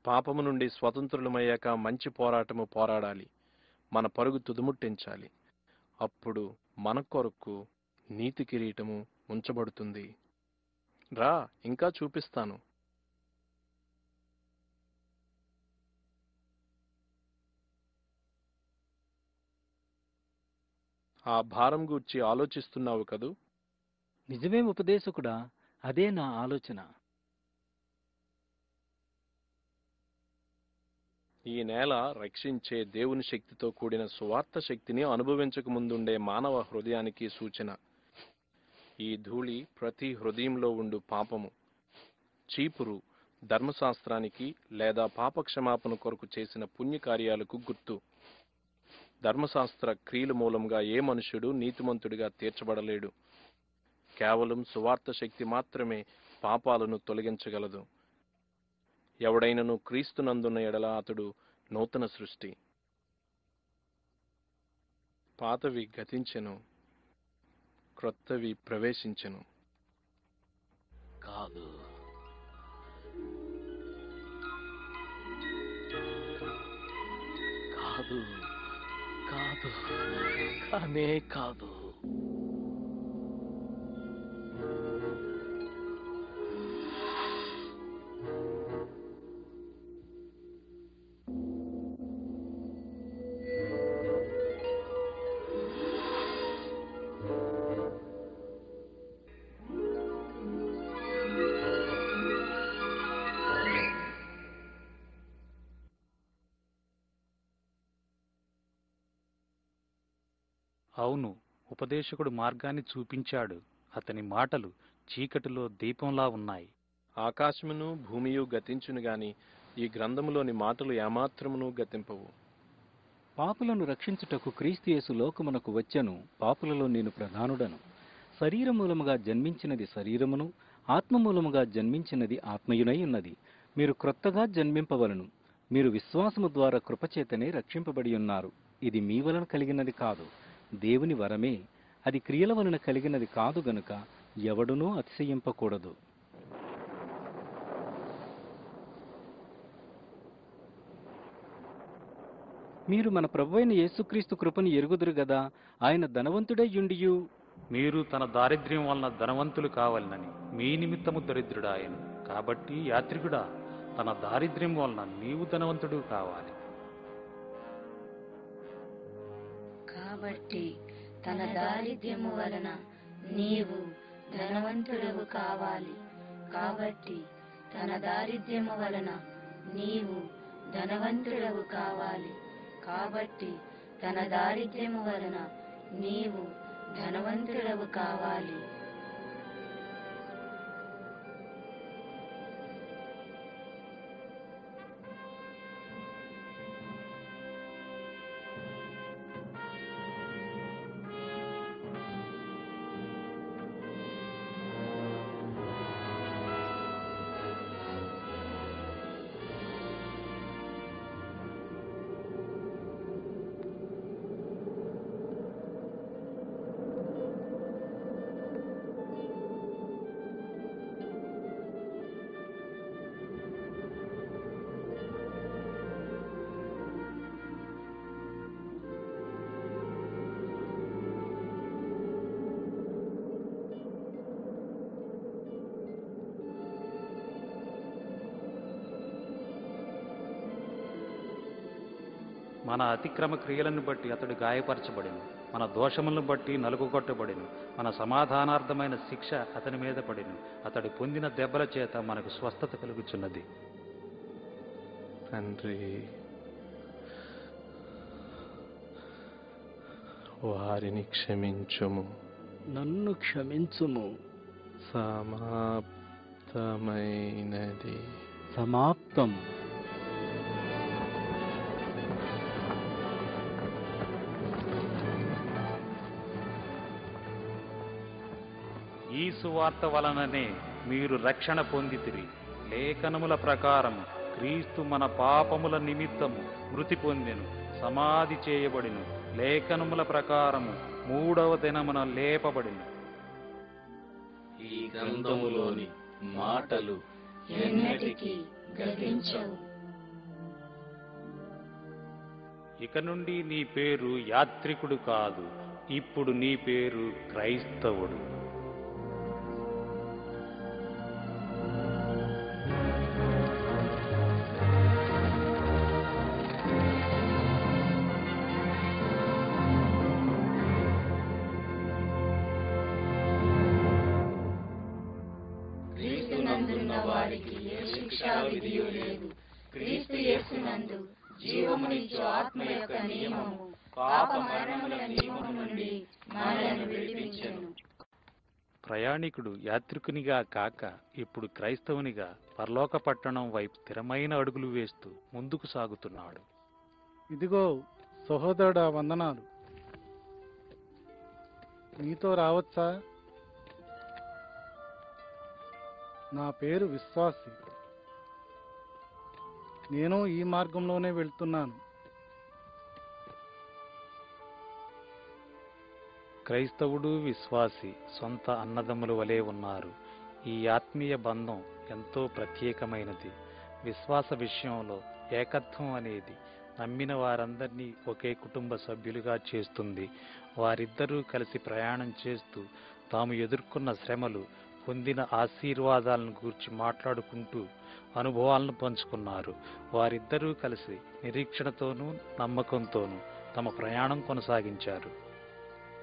పాపము నుండి స్వతంత్రులమయ్యాక మంచి పోరాటము పోరాడాలి. మన పరుగు తుదుముట్టించాలి. అప్పుడు మన కొరకు నీతి కిరీటము ఉంచబడుతుంది. రా, ఇంకా చూపిస్తాను. ఆ భారం గూర్చి ఆలోచిస్తున్నావు కదూ? నిజమే ఉపదేశకుడా, అదే నా ఆలోచన. ఈ నేల రక్షించే దేవుని శక్తితో కూడిన సువార్త శక్తిని అనుభవించక ముందుండే మానవ హృదయానికి సూచన. ఈ ధూళి ప్రతి హృదయంలో ఉండు పాపము, చీపురు ధర్మశాస్త్రానికి లేదా పాపక్షమాపణ కొరకు చేసిన పుణ్యకార్యాలకు గుర్తు. ధర్మశాస్త్ర క్రియల మూలంగా ఏ మనుష్యుడు నీతిమంతుడిగా తీర్చబడలేడు. కేవలం సువార్త శక్తి మాత్రమే పాపాలను తొలగించగలదు. ఎవడైనను క్రీస్తునందున్న ఎడల అతడు నూతన సృష్టి. పాతవి గతించెను, క్రొత్తవి ప్రవేశించెను. కాదు, కాదు, కాదు, కానే కాదు. అవును, ఉపదేశకుడు మార్గాన్ని చూపించాడు. అతని మాటలు చీకటిలో దీపంలా ఉన్నాయి. ఆకాశమును భూమియు గతించును గాని ఈ గ్రంథములోని మాటలు ఏమాత్రమును గతింపవు. పాపులను రక్షించుటకు క్రీస్తు యేసు లోకమునకు వచ్చెను. పాపులలో నేను ప్రధానుడను. శరీరమూలముగా జన్మించినది శరీరమును, ఆత్మమూలముగా జన్మించినది ఆత్మయునై ఉన్నది. మీరు క్రొత్తగా జన్మింపవలను. మీరు విశ్వాసము ద్వారా కృపచేతనే రక్షింపబడి ఉన్నారు. ఇది మీ వలన కలిగినది కాదు, దేవుని వరమే. అది క్రియల వలన కలిగినది కాదు గనుక ఎవడునూ అతిశయింపకూడదు. మీరు మన ప్రభువైన యేసుక్రీస్తు కృపను ఎరుగుదురు గదా. ఆయన ధనవంతుడై యుండియు మీరు తన దారిద్ర్యం వలన ధనవంతులు కావాలని మీ నిమిత్తము దరిద్రుడాయను. కాబట్టి యాత్రికుడా, తన దారిద్ర్యం వలన నీవు ధనవంతుడు కావాలి. కాబట్టి తన దారిద్ర్యము వలన నీవు ధనవంతుడవు కావాలి. కాబట్టి తన దారిద్ర్యము వలన నీవు ధనవంతుడవు కావాలి. కాబట్టి తన దారిద్ర్యము వలన నీవు ధనవంతుడవు కావాలి. మన అతిక్రమ క్రియలను బట్టి అతడు గాయపరచబడిను, మన దోషములను బట్టి నలుగుగొట్టబడిను. మన సమాధానార్థమైన శిక్ష అతని మీద పడిను. అతడు పొందిన దెబ్బల చేత మనకు స్వస్థత కలుగుచున్నది. తండ్రి, వారిని క్షమించుము. నన్ను క్షమించుము. సమాప్తమైనది. సమాప్తం. ఈ సువార్త వలననే మీరు రక్షణ పొందితిరి. లేఖనముల ప్రకారము క్రీస్తు మన పాపముల నిమిత్తము మృతి పొందెను, సమాధి చేయబడిను. లేఖనముల ప్రకారము 3వ దినమున లేపబడిను. ఈ గ్రంథములోని మాటలు ఎన్నటికీ గతించవు. ఇక నుండి నీ పేరు యాత్రికుడు కాదు, ఇప్పుడు నీ పేరు క్రైస్తవుడు. శిక్షా విధియు లేదు. క్రీస్తు యేసునందు జీవమునిచ్చు ఆత్మ యొక్క నియమము పాప మరణముల నియమము నుండి మనలను విడిపించెను. ప్రయాణికుడు యాత్రికునిగా కాక ఇప్పుడు క్రైస్తవునిగా పరలోక పట్టణం వైపు స్థిరమైన అడుగులు వేస్తూ ముందుకు సాగుతున్నాడు. ఇదిగో సహోదరుడా, వందనాలు. నీతో రావచ్చా? నా పేరు విశ్వాసి. నేను ఈ మార్గంలోనే వెళ్తున్నాను. క్రైస్తవుడు విశ్వాసి సొంత అన్నదమ్ముల వలె ఉన్నారు. ఈ ఆత్మీయ బంధం ఎంతో ప్రత్యేకమైనది. విశ్వాస విషయంలో ఏకత్వం అనేది నమ్మిన వారందరినీ ఒకే కుటుంబ సభ్యులుగా చేస్తుంది. వారిద్దరూ కలిసి ప్రయాణం చేస్తూ తాము ఎదుర్కొన్న శ్రమలు, పొందిన ఆశీర్వాదాలను గూర్చి మాట్లాడుకుంటూ అనుభవాలను పంచుకున్నారు. వారిద్దరూ కలిసి నిరీక్షణతోనూ నమ్మకంతోనూ తమ ప్రయాణం కొనసాగించారు.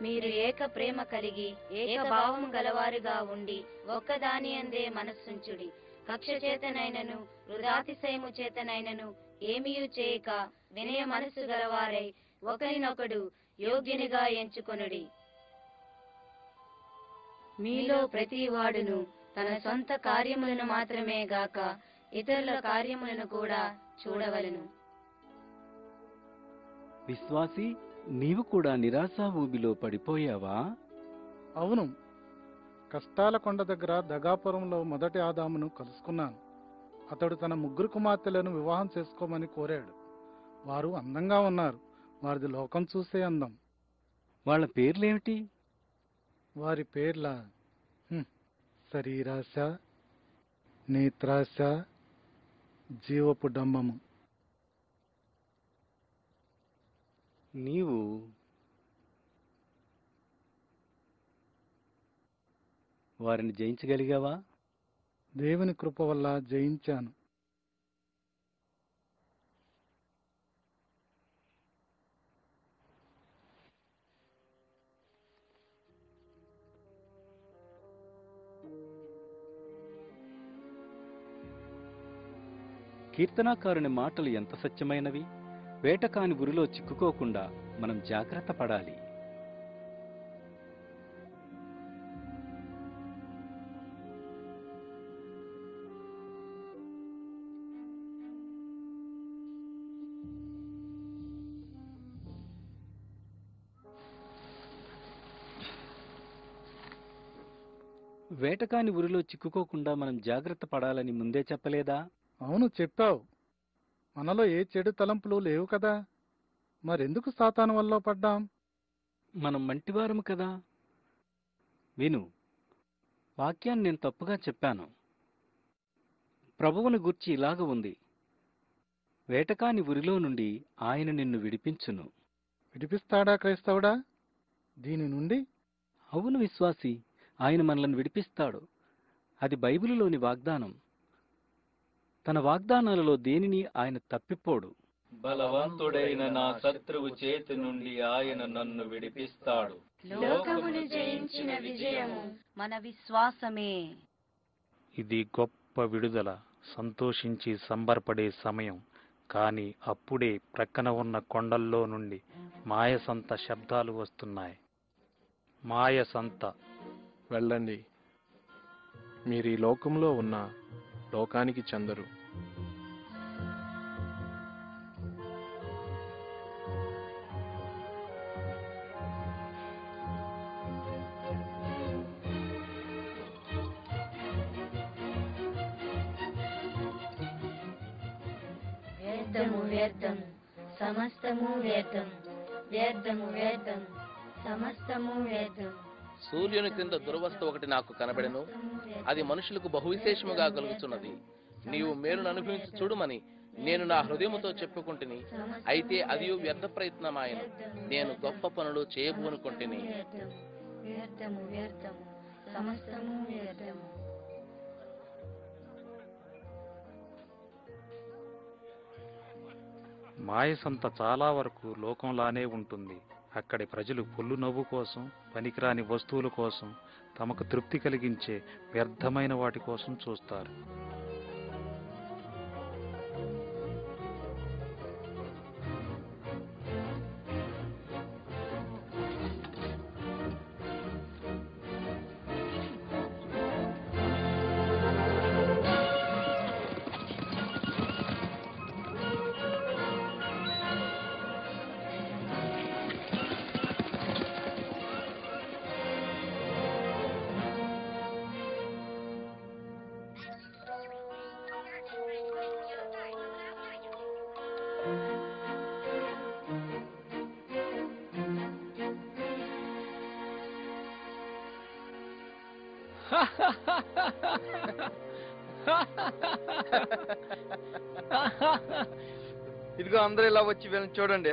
మీరు ఏక ప్రేమ కలిగి ఏక భావం గలవారుగా ఉండి ఒక్కదాని అందే మనస్సుంచుడి. కక్ష చేతనైనను వృధాతిశయము చేతనైనను ఏమీయూ చేయక వినయ మనస్సు గలవారై ఒకరినొకడు యోగ్యునిగా ఎంచుకొనుడి. మీలో ప్రతి వాడును తన సొంత కార్యములను మాత్రమే గాక ఇతరుల కార్యములను కూడా చూడవలెను. విశ్వాసి, నీవు కూడా నిరాశా ఊబిలో పడిపోయావా? అవును, కష్టాల కొండ దగ్గర దగాపురంలో మొదటి ఆదామును కలుసుకున్నాను. అతడు తన 3 కుమార్తెలను వివాహం చేసుకోమని కోరాడు. వారు అందంగా ఉన్నారు. వారిది లోకం చూసే అందం. వాళ్ళ పేర్లేమిటి? వారి పేర్ల శరీరాశ, నేత్రాశ, జీవపు డంబము. నీవు వారిని జయించగలిగావా? దేవుని కృప వల్ల జయించాను. కీర్తనాకారుని మాటలు ఎంత సత్యమైనవి! వేటకాని ఉరిలో చిక్కుకోకుండా మనం జాగ్రత్త పడాలి. వేటకాని ఉరిలో చిక్కుకోకుండా మనం జాగ్రత్త పడాలని ముందే చెప్పలేదా? అవును, చెప్పావు. మనలో ఏ చెడు తలంపులు లేవు కదా. మరెందుకు సాతాను వల్ల పడ్డాం? మనం మంటివారము కదా. విను, వాక్యాన్ని నేను తప్పుగా చెప్పాను. ప్రభువును గూర్చి ఇలాగ ఉంది: వేటకాని ఉరిలో నుండి ఆయన నిన్ను విడిపించును. విడిపిస్తాడా క్రైస్తవుడా దీని నుండి? అవును విశ్వాసి, ఆయన మనల్ని విడిపిస్తాడు. అది బైబిలులోని వాగ్దానం. తన వాగ్దానాలలో దేనిని ఆయన తప్పిపోడు. బలవంతుడైన నా శత్రువు చేతి నుండి ఆయన నన్ను విడిపిస్తాడు. లోకమును జయించిన విజయము మన విశ్వాసమే. ఇది గొప్ప విడుదల, సంతోషించి సంబరపడే సమయం. కాని అప్పుడే ప్రక్కన ఉన్న కొండల్లో నుండి మాయసంత శబ్దాలు వస్తున్నాయి. మాయసంత. వెళ్ళండి, మీరు ఈ లోకంలో ఉన్న లోకానికి చెందరు. వ్యర్థము వ్యర్థము సమస్తము వ్యర్థము, వ్యర్థము వ్యర్థము సమస్తము వ్యర్థము. సూర్యుని క్రింద దుర్వస్థ ఒకటి నాకు కనబడెను. అది మనుషులకు బహువిశేషముగా కలుగుతున్నది. నీవు మేలును అనుభవించి చూడుమని నేను నా హృదయముతో చెప్పుకుంటుని, అయితే అది వ్యర్థ ప్రయత్నమాయను. నేను గొప్ప పనులు చేయబూనుకుంటుని. వ్యర్థము వ్యర్థము సమస్తము వ్యర్థము. మాయసంత చాలా వరకు లోకంలానే ఉంటుంది. అక్కడి ప్రజలు పొల్లు నవ్వు కోసం, పనికిరాని వస్తువుల కోసం, తమకు తృప్తి కలిగించే వ్యర్థమైన వాటి కోసం చూస్తారు. ఇదిగో అందరూ ఇలా వచ్చి వీళ్ళని చూడండి.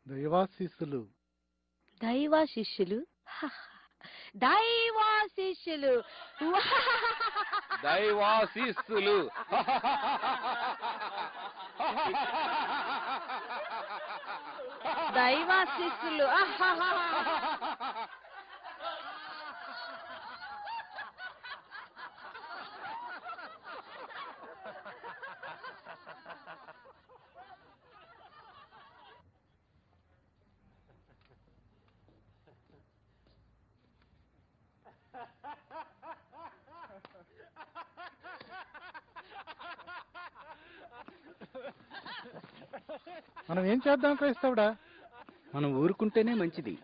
దైవాశీస్సులు. దైవాశిష్యులు దైవాశిష్యులు దైవాశీస్సులు. దైవాశిష్యులు మనం ఏం చేద్దాం క్రైస్తవుడా? మనం ఊరుకుంటేనే మంచిది.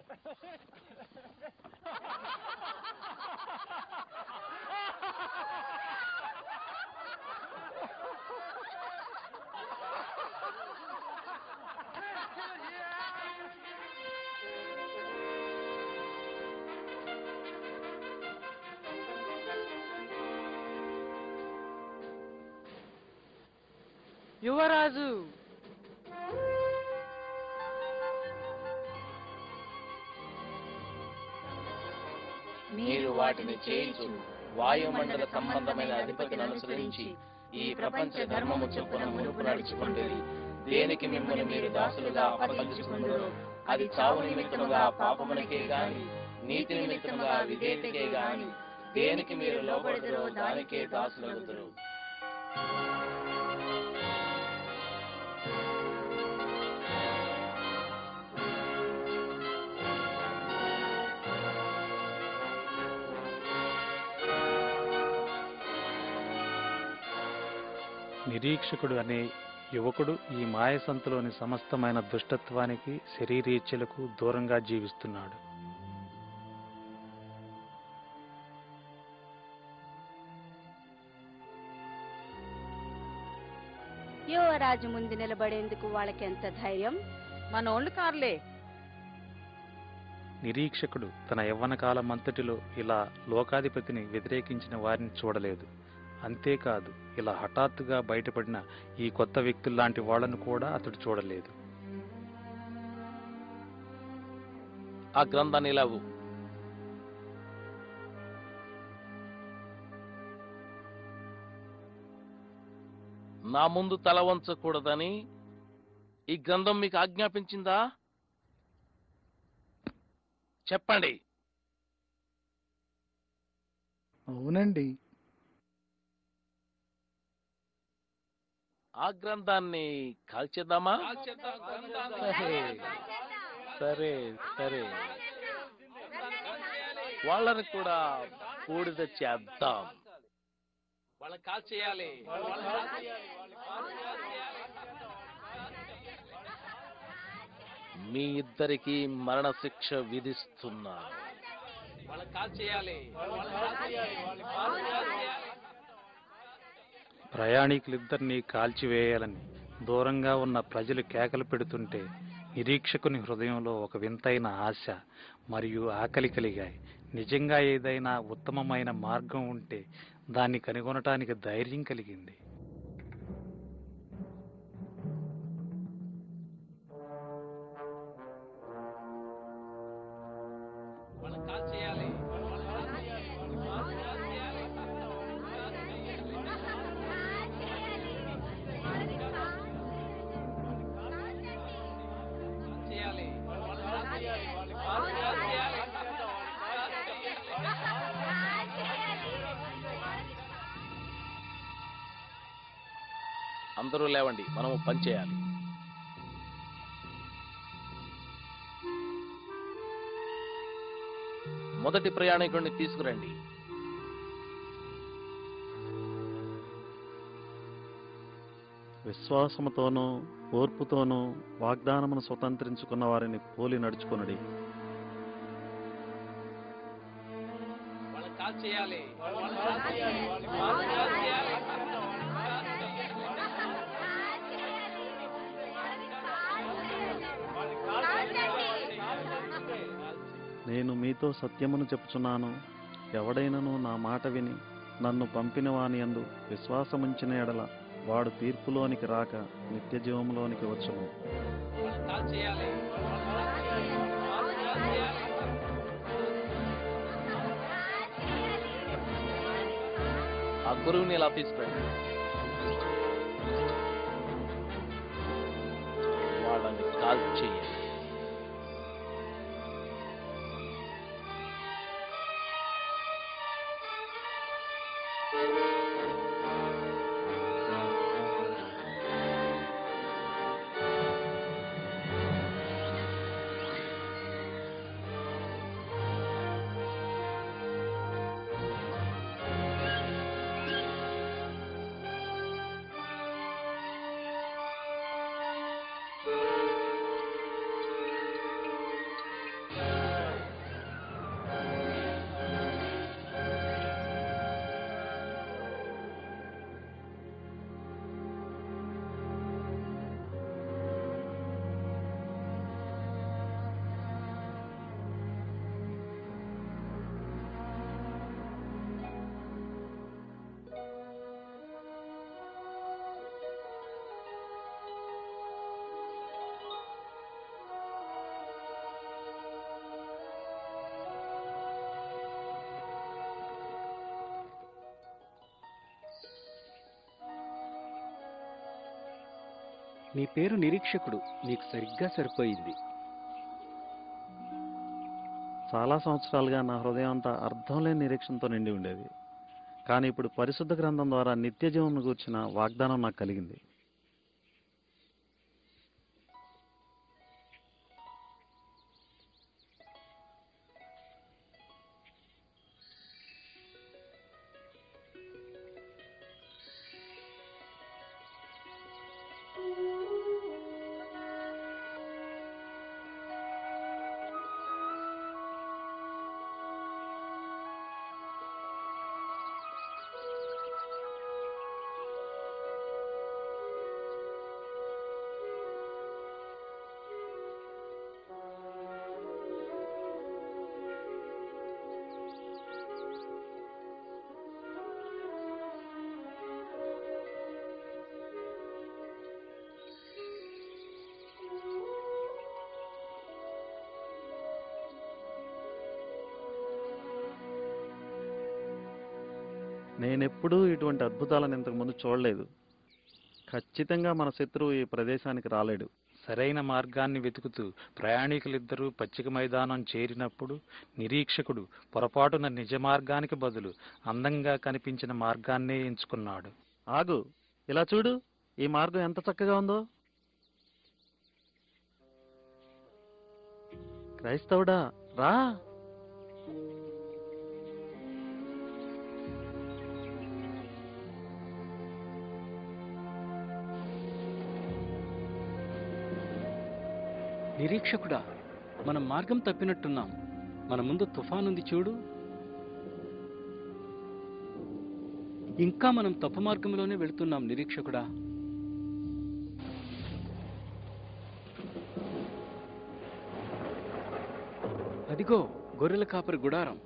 యువరాజు, మీరు వాటిని చేయించు వాయుమండల సంబంధమైన అధిపతిని అనుసరించి ఈ ప్రపంచ ధర్మము చొప్పున మునుపు నడుచుకుంటేది. దేనికి మిమ్మల్ని మీరు దాసులుగా అప్పగించుకున్నారో అది చావు నిమిత్తముగా పాపమునకే గాని నీతి నిమిత్తముగా విధేయతకే గాని దేనికి మీరు లోబడతారో దానికే దాసులగుదురు. నిరీక్షకుడు అనే యువకుడు ఈ మాయసంతలోని సమస్తమైన దుష్టత్వానికి శరీరేచ్ఛలకు దూరంగా జీవిస్తున్నాడు. యువరాజు ముందు నిలబడేందుకు వాళ్ళకెంత ధైర్యం! మనోళ్ళు కార్లే. నిరీక్షకుడు తన యవ్వన కాలమంతటిలో ఇలా లోకాధిపతిని వ్యతిరేకించిన వారిని చూడలేదు. అంతేకాదు, ఇలా హఠాత్తుగా బయటపడిన ఈ కొత్త వ్యక్తుల్లాంటి వాళ్లను కూడా అతడు చూడలేదు. ఆ గ్రంథాన్ని ఇలావు. నా ముందు తల వంచకూడదని ఈ గ్రంథం మీకు ఆజ్ఞాపించిందా? చెప్పండి. అవునండి. ఆ గ్రంథాన్ని కాల్చేద్దామా? సరే సరే, వాళ్ళని కూడా బూడిద చేద్దాం. వాళ్ళని కాల్చేయాలి. మీ ఇద్దరికి మరణశిక్ష విధిస్తున్నాను. వాళ్ళని కాల్చేయాలి. ప్రయాణికులిద్దరినీ కాల్చివేయాలని దూరంగా ఉన్న ప్రజలు కేకలు పెడుతుంటే నిరీక్షకుని హృదయంలో ఒక వింతైన ఆశ మరియు ఆకలి కలిగాయి. నిజంగా ఏదైనా ఉత్తమమైన మార్గం ఉంటే దాన్ని కనుగొనటానికి ధైర్యం కలిగింది. అందరూ లేవండి, మనము పని చేయాలి. మొదటి ప్రయాణికుడిని తీసుకురండి. విశ్వాసముతోనూ ఓర్పుతోనూ వాగ్దానమును స్వతంత్రించుకున్న వారిని పోలి నడుచుకొనుడి. కాల్ చేయాలి. నేను మీతో సత్యమును చెప్పుచున్నాను, ఎవడైనను నా మాట విని నన్ను పంపిన వాని యందు విశ్వాసముంచిన ఎడల వాడు తీర్పులోనికి రాక నిత్య జీవంలోనికి వచ్చును. కాల్ చేయాలి. ఆ గురువుని ఇలా తీసుకురండి. వాళ్ళని కాల్ చేయాలి. నీ పేరు నిరీక్షకుడు, నీకు సరిగ్గా సరిపోయింది. చాలా సంవత్సరాలుగా నా హృదయం అంతా అర్థం లేని నిరీక్షణతో నిండి ఉండేది. కానీ ఇప్పుడు పరిశుద్ధ గ్రంథం ద్వారా నిత్య జీవం గూర్చిన వాగ్దానం నాకు కలిగింది. నేనెప్పుడూ ఇటువంటి అద్భుతాలను ఇంతకుముందు చూడలేదు. ఖచ్చితంగా మన శత్రువు ఈ ప్రదేశానికి రాలేడు. సరైన మార్గాన్ని వెతుకుతూ ప్రయాణికులిద్దరూ పచ్చిక మైదానం చేరినప్పుడు నిరీక్షకుడు పొరపాటున నిజ మార్గానికి బదులు అందంగా కనిపించిన మార్గాన్నే ఎంచుకున్నాడు. ఆగు, ఇలా చూడు, ఈ మార్గం ఎంత చక్కగా ఉందో. క్రైస్తవుడా, రా. నిరీక్షకుడా, మనం మార్గం తప్పినట్టున్నాం. మన ముందు తుఫానుంది చూడు. ఇంకా మనం తప్పు మార్గంలోనే వెళుతున్నాం నిరీక్షకుడా. అదిగో గొర్రెల కాపరి గుడారం.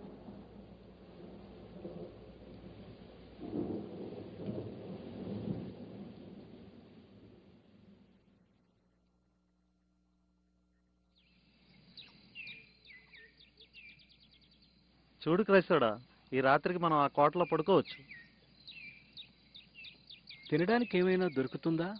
చూడు క్రైస్తవుడా, ఈ రాత్రికి మనం ఆ కోటలో పడుకోవచ్చు. తినడానికి ఏమైనా దొరుకుతుందా?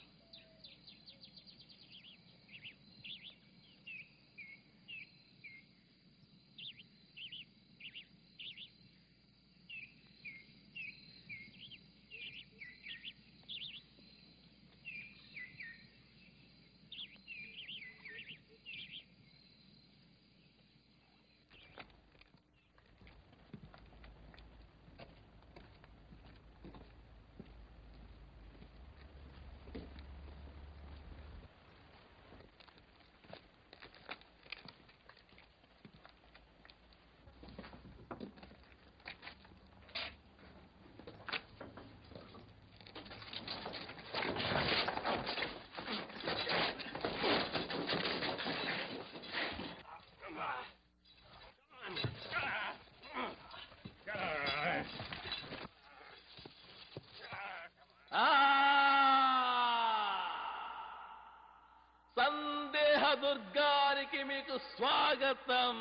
దుర్గానికి మీకు స్వాగతం.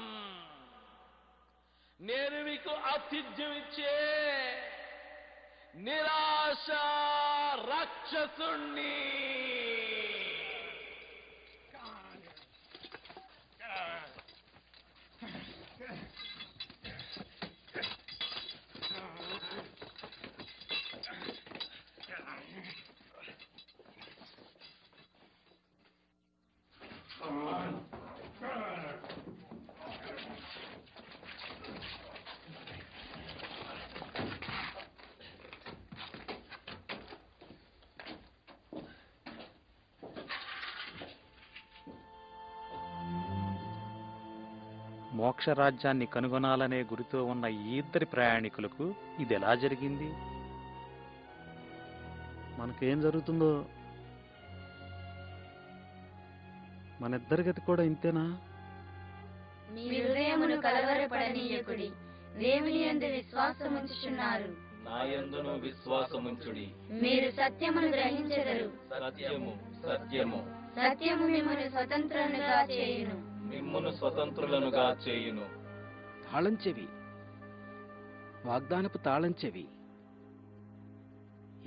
నేను మీకు ఆతిథ్యం ఇచ్చే నిరాశ రాక్షసుణ్ణి. మోక్షరాజ్యాన్ని కనుగొనాలనే గురితో ఉన్న ఈ ఇద్దరి ప్రయాణికులకు ఇది ఎలా జరిగింది? మనకేం జరుగుతుందో మన ఇద్దరి గతి కూడా ఇంతేనా? మీ హృదయమును కలవరపడనీయకుడి. దేవుని యందు విశ్వాసముంచుచున్నారు, నాయందును విశ్వాసముంచుడి. మీరు సత్యమును గ్రహించెదరు. సత్యము సత్యము సత్యము మిమ్మల్ని స్వతంత్రులుగా చేయును. మిమ్మును స్వతంత్రులనుగా చేయును. తాళంచెవి, వాగ్దానపు తాళంచెవి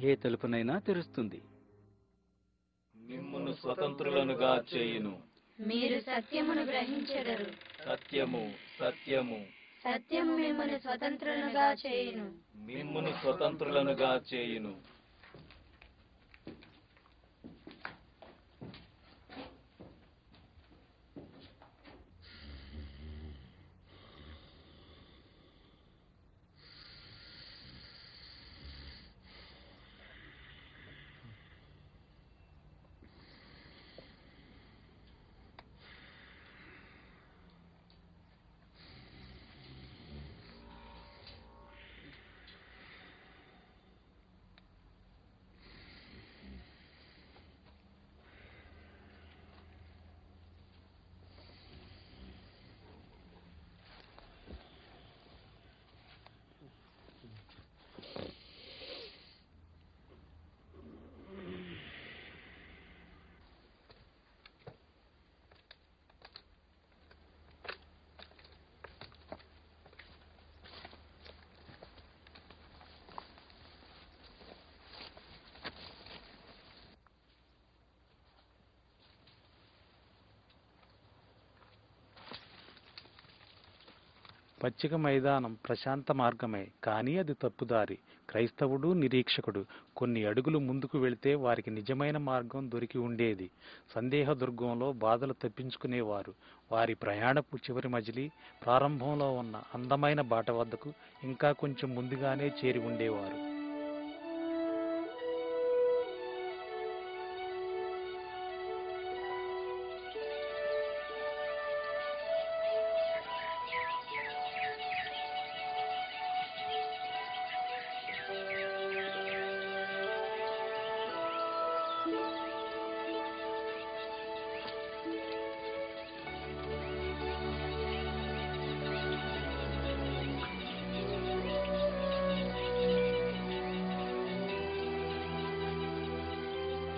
ఏ తలుపునైనా తెరుస్తుంది. మిమ్మును స్వతంత్రులనుగా చేయును. మీరు సత్యమును గ్రహించెదరు. సత్యము సత్యము సత్యము మిమ్మల్ని స్వతంత్రులుగా చేయును. మిమ్మును స్వతంత్రులనుగా చేయును. పచ్చిక మైదానం ప్రశాంత మార్గమే, కానీ అది తప్పుదారి. క్రైస్తవుడు నిరీక్షకుడు కొన్ని అడుగులు ముందుకు వెళితే వారికి నిజమైన మార్గం దొరికి ఉండేది. సందేహ దుర్గంలో బాధలు తప్పించుకునేవారు. వారి ప్రయాణపు చివరి మజిలీ ప్రారంభంలో ఉన్న అందమైన బాట వద్దకు ఇంకా కొంచెం ముందుగానే చేరి ఉండేవారు.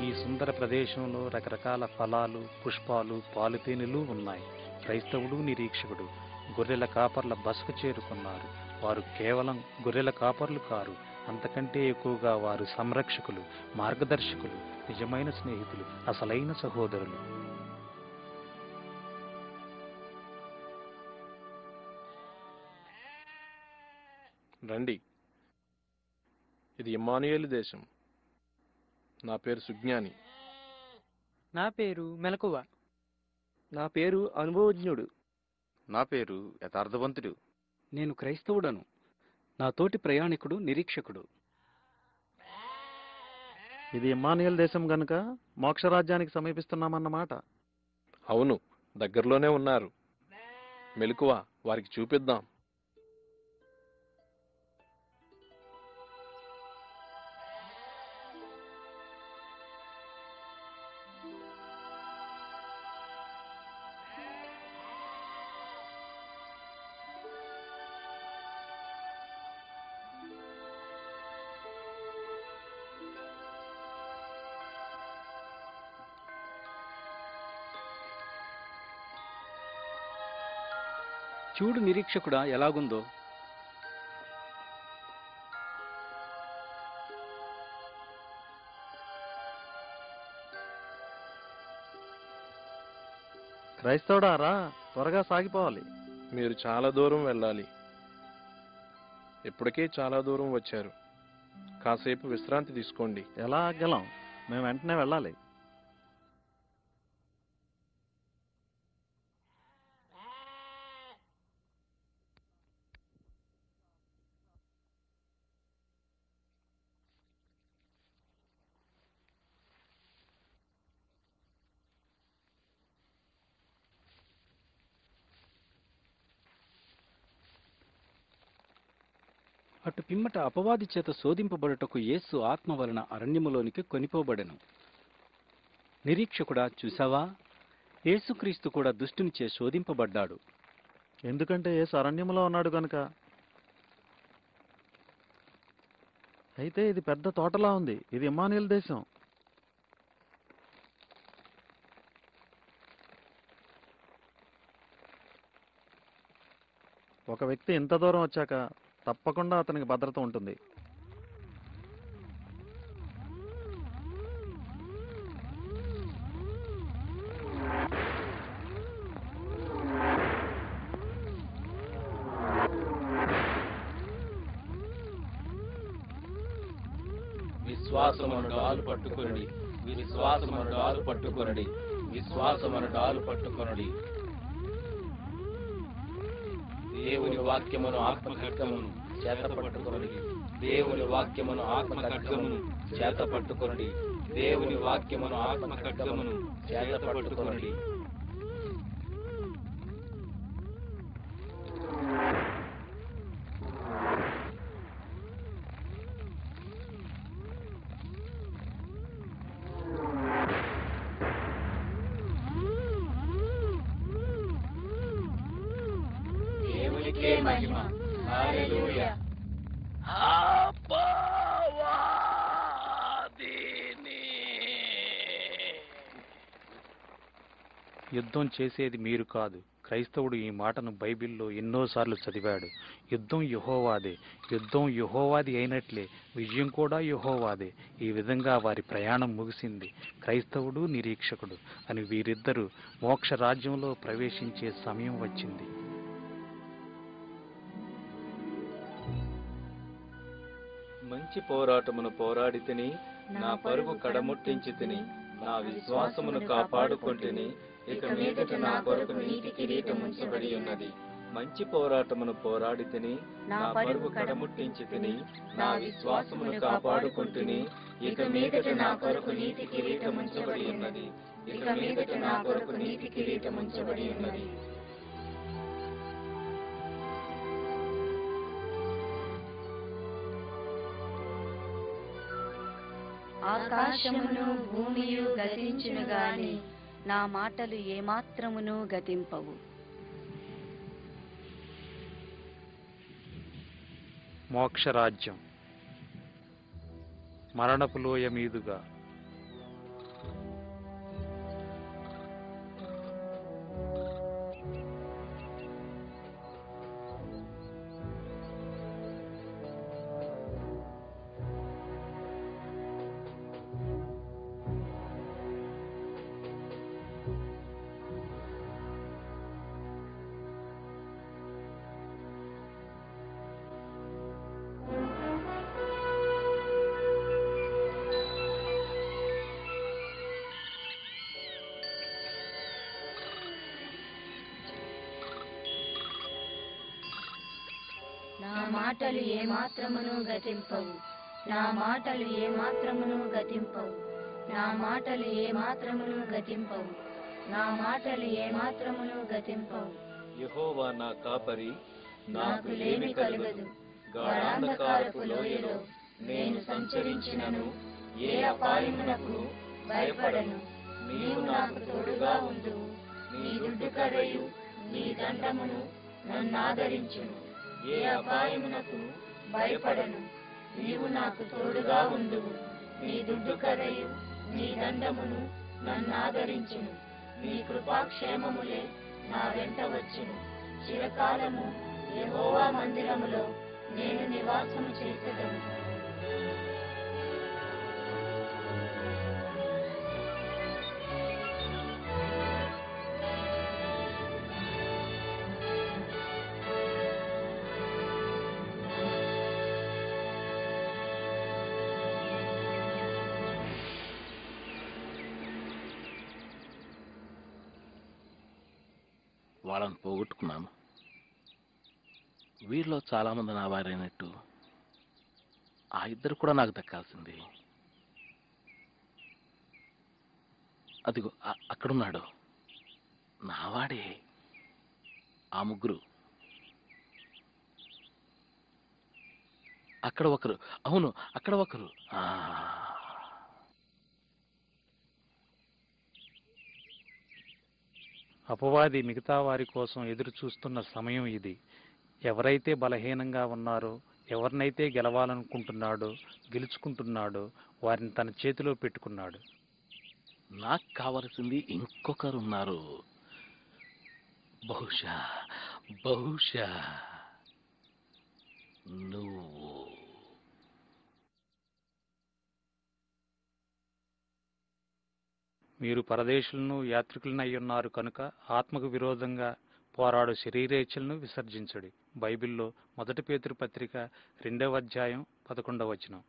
ఈ సుందర ప్రదేశంలో రకరకాల ఫలాలు, పుష్పాలు, పాలుతేనెలు ఉన్నాయి. క్రైస్తవుడు నిరీక్షకుడు గొర్రెల కాపర్ల బసకు చేరుకున్నారు. వారు కేవలం గొర్రెల కాపర్లు కారు, అంతకంటే ఎక్కువగా వారు సంరక్షకులు, మార్గదర్శకులు, నిజమైన స్నేహితులు, అసలైన సహోదరులు. రండి, ఇది ఇమ్మానుయేలు దేశం. నా పేరు సుజ్ఞాని. నా పేరు మెలకువ. నా పేరు అనుభవజ్ఞుడు. నా పేరు యథార్థవంతుడు. నేను క్రైస్తవుడను. నా తోటి ప్రయాణికుడు నిరీక్షకుడు. ఇది ఇమ్మానుయేల్ దేశం గనుక మోక్షరాజ్యానికి సమీపిస్తున్నామన్నమాట. అవును, దగ్గరలోనే ఉన్నారు. మెలకువ, వారికి చూపిద్దాం. చూడు నిరీక్షకుడా ఎలాగుందో. క్రైస్తవుడా రా, త్వరగా సాగిపోవాలి. మీరు చాలా దూరం వెళ్ళాలి. ఇప్పటికే చాలా దూరం వచ్చారు. కాసేపు విశ్రాంతి తీసుకోండి. ఎలా ఆగలం? మేము వెంటనే వెళ్ళాలి. అటు పిమ్మట అపవాది చేత శోధింపబడుటకు యేసు ఆత్మ వలన అరణ్యములోనికి కొనిపోబడెను. నిరీక్షకుడా చూసావా, యేసుక్రీస్తు కూడా దుష్టునిచే శోధింపబడ్డాడు. ఎందుకంటే యేసు అరణ్యములో ఉన్నాడు గనుక. అయితే ఇది పెద్ద తోటలా ఉంది. ఇది ఇమ్మానుయేలు దేశం. ఒక వ్యక్తి ఇంత దూరం వచ్చాక తప్పకుండా అతనికి భద్రత ఉంటుంది. విశ్వాసమును డాలు పట్టుకొనుడి, విశ్వాసమును డాలు పట్టుకొనుడి, విశ్వాసమును డాలు పట్టుకొనుడి. దేవుని వాక్యమును ఆత్మ ఖడ్గమును చేత పట్టుకొనుడి, దేవుని వాక్యమును ఆత్మ ఖడ్గమును చేత పట్టుకొనుడి, దేవుని వాక్యమును ఆత్మ ఖడ్గమును చేత పట్టుకొనుడి. దేవునికే మహిమ. హల్లెలూయా. యుద్ధం చేసేది మీరు కాదు. క్రైస్తవుడు ఈ మాటను బైబిల్లో ఎన్నోసార్లు చదివాడు. యుద్ధం యెహోవాదే. యుద్ధం యెహోవాది అయినట్లే విజయం కూడా యెహోవాదే. ఈ విధంగా వారి ప్రయాణం ముగిసింది. క్రైస్తవుడు, నిరీక్షకుడు అని వీరిద్దరూ మోక్ష రాజ్యంలో ప్రవేశించే సమయం వచ్చింది. మంచి పోరాటమును పోరాడి తిని, నా పరుగు కడముట్టించి తిని, నా విశ్వాసమును కాపాడుకొంటిని. ఇక మీదట నా కొరకు నీతి కిరీటం ఉంచబడి ఉన్నది. మంచి పోరాటమును పోరాడి తిని, నా పరుగు కడముట్టించి తిని, నా విశ్వాసమును కాపాడుకొంటిని. ఇక మీదట నా కొరకు నీతి కిరీటం ఉంచబడి ఉన్నది. ఇక మీదట నా కొరకు నీతి కిరీటం ఉంచబడి ఉన్నది. ఆకాశమును భూమియు గతించును గాని నా మాటలు ఏమాత్రమును గతింపవు. మోక్షరాజ్యం. మరణపు లోయ మీదుగా నా మాటలు ఏమాత్రమును గతింపవు. నా మాటలు ఏమాత్రమును గతింపవు. నా మాటలు ఏమాత్రమును గతింపవు. నా మాటలు ఏమాత్రమును గతింపవు. యెహోవా నా కాపరి, నాకు లేమి కలుగదు. గాఢాంధకారపు లోయలో నేను సంచరించినను ఏ అపాయమునకు భయపడను. నీవు నాకు తోడుగా ఉందువు. నీ దుడ్డు కర్రయు నీ దండమును నన్నాదరించును. ఏ అపాయమునకు భయపడను. నీవు నాకు తోడుగా ఉందువు. నీ దుడ్డు కర్రయు నీ దండమును నన్నాదరించును. నీ కృపాక్షేమములే నా వెంట వచ్చును. చిరకాలము యెహోవా మందిరములో నేను నివాసము చేసేదను. వాళ్ళని పోగొట్టుకున్నాను. వీరిలో చాలా మంది నా వారైనట్టు ఆ ఇద్దరు కూడా నాకు దక్కాల్సింది. అదిగో అక్కడున్నాడు నావాడే. ఆ ముగ్గురు, అక్కడ ఒకరు, అవును అక్కడ ఒకరు. అపవాది మిగతా వారి కోసం ఎదురు చూస్తున్న సమయం ఇది. ఎవరైతే బలహీనంగా ఉన్నారో, ఎవరినైతే గెలవాలనుకుంటున్నాడో, గెలుచుకుంటున్నాడో వారిని తన చేతిలో పెట్టుకున్నాడు. నాకు కావలసింది ఇంకొకరున్నారు. బహుశా బహుశా నువ్వు. మీరు పరదేశులను యాత్రికులను అయ్యున్నారు కనుక ఆత్మకు విరోధంగా పోరాడు శరీరేచ్ఛలను విసర్జించుడి. బైబిల్లో 1 పేతురు పత్రిక 2వ అధ్యాయం 11వ వచనం.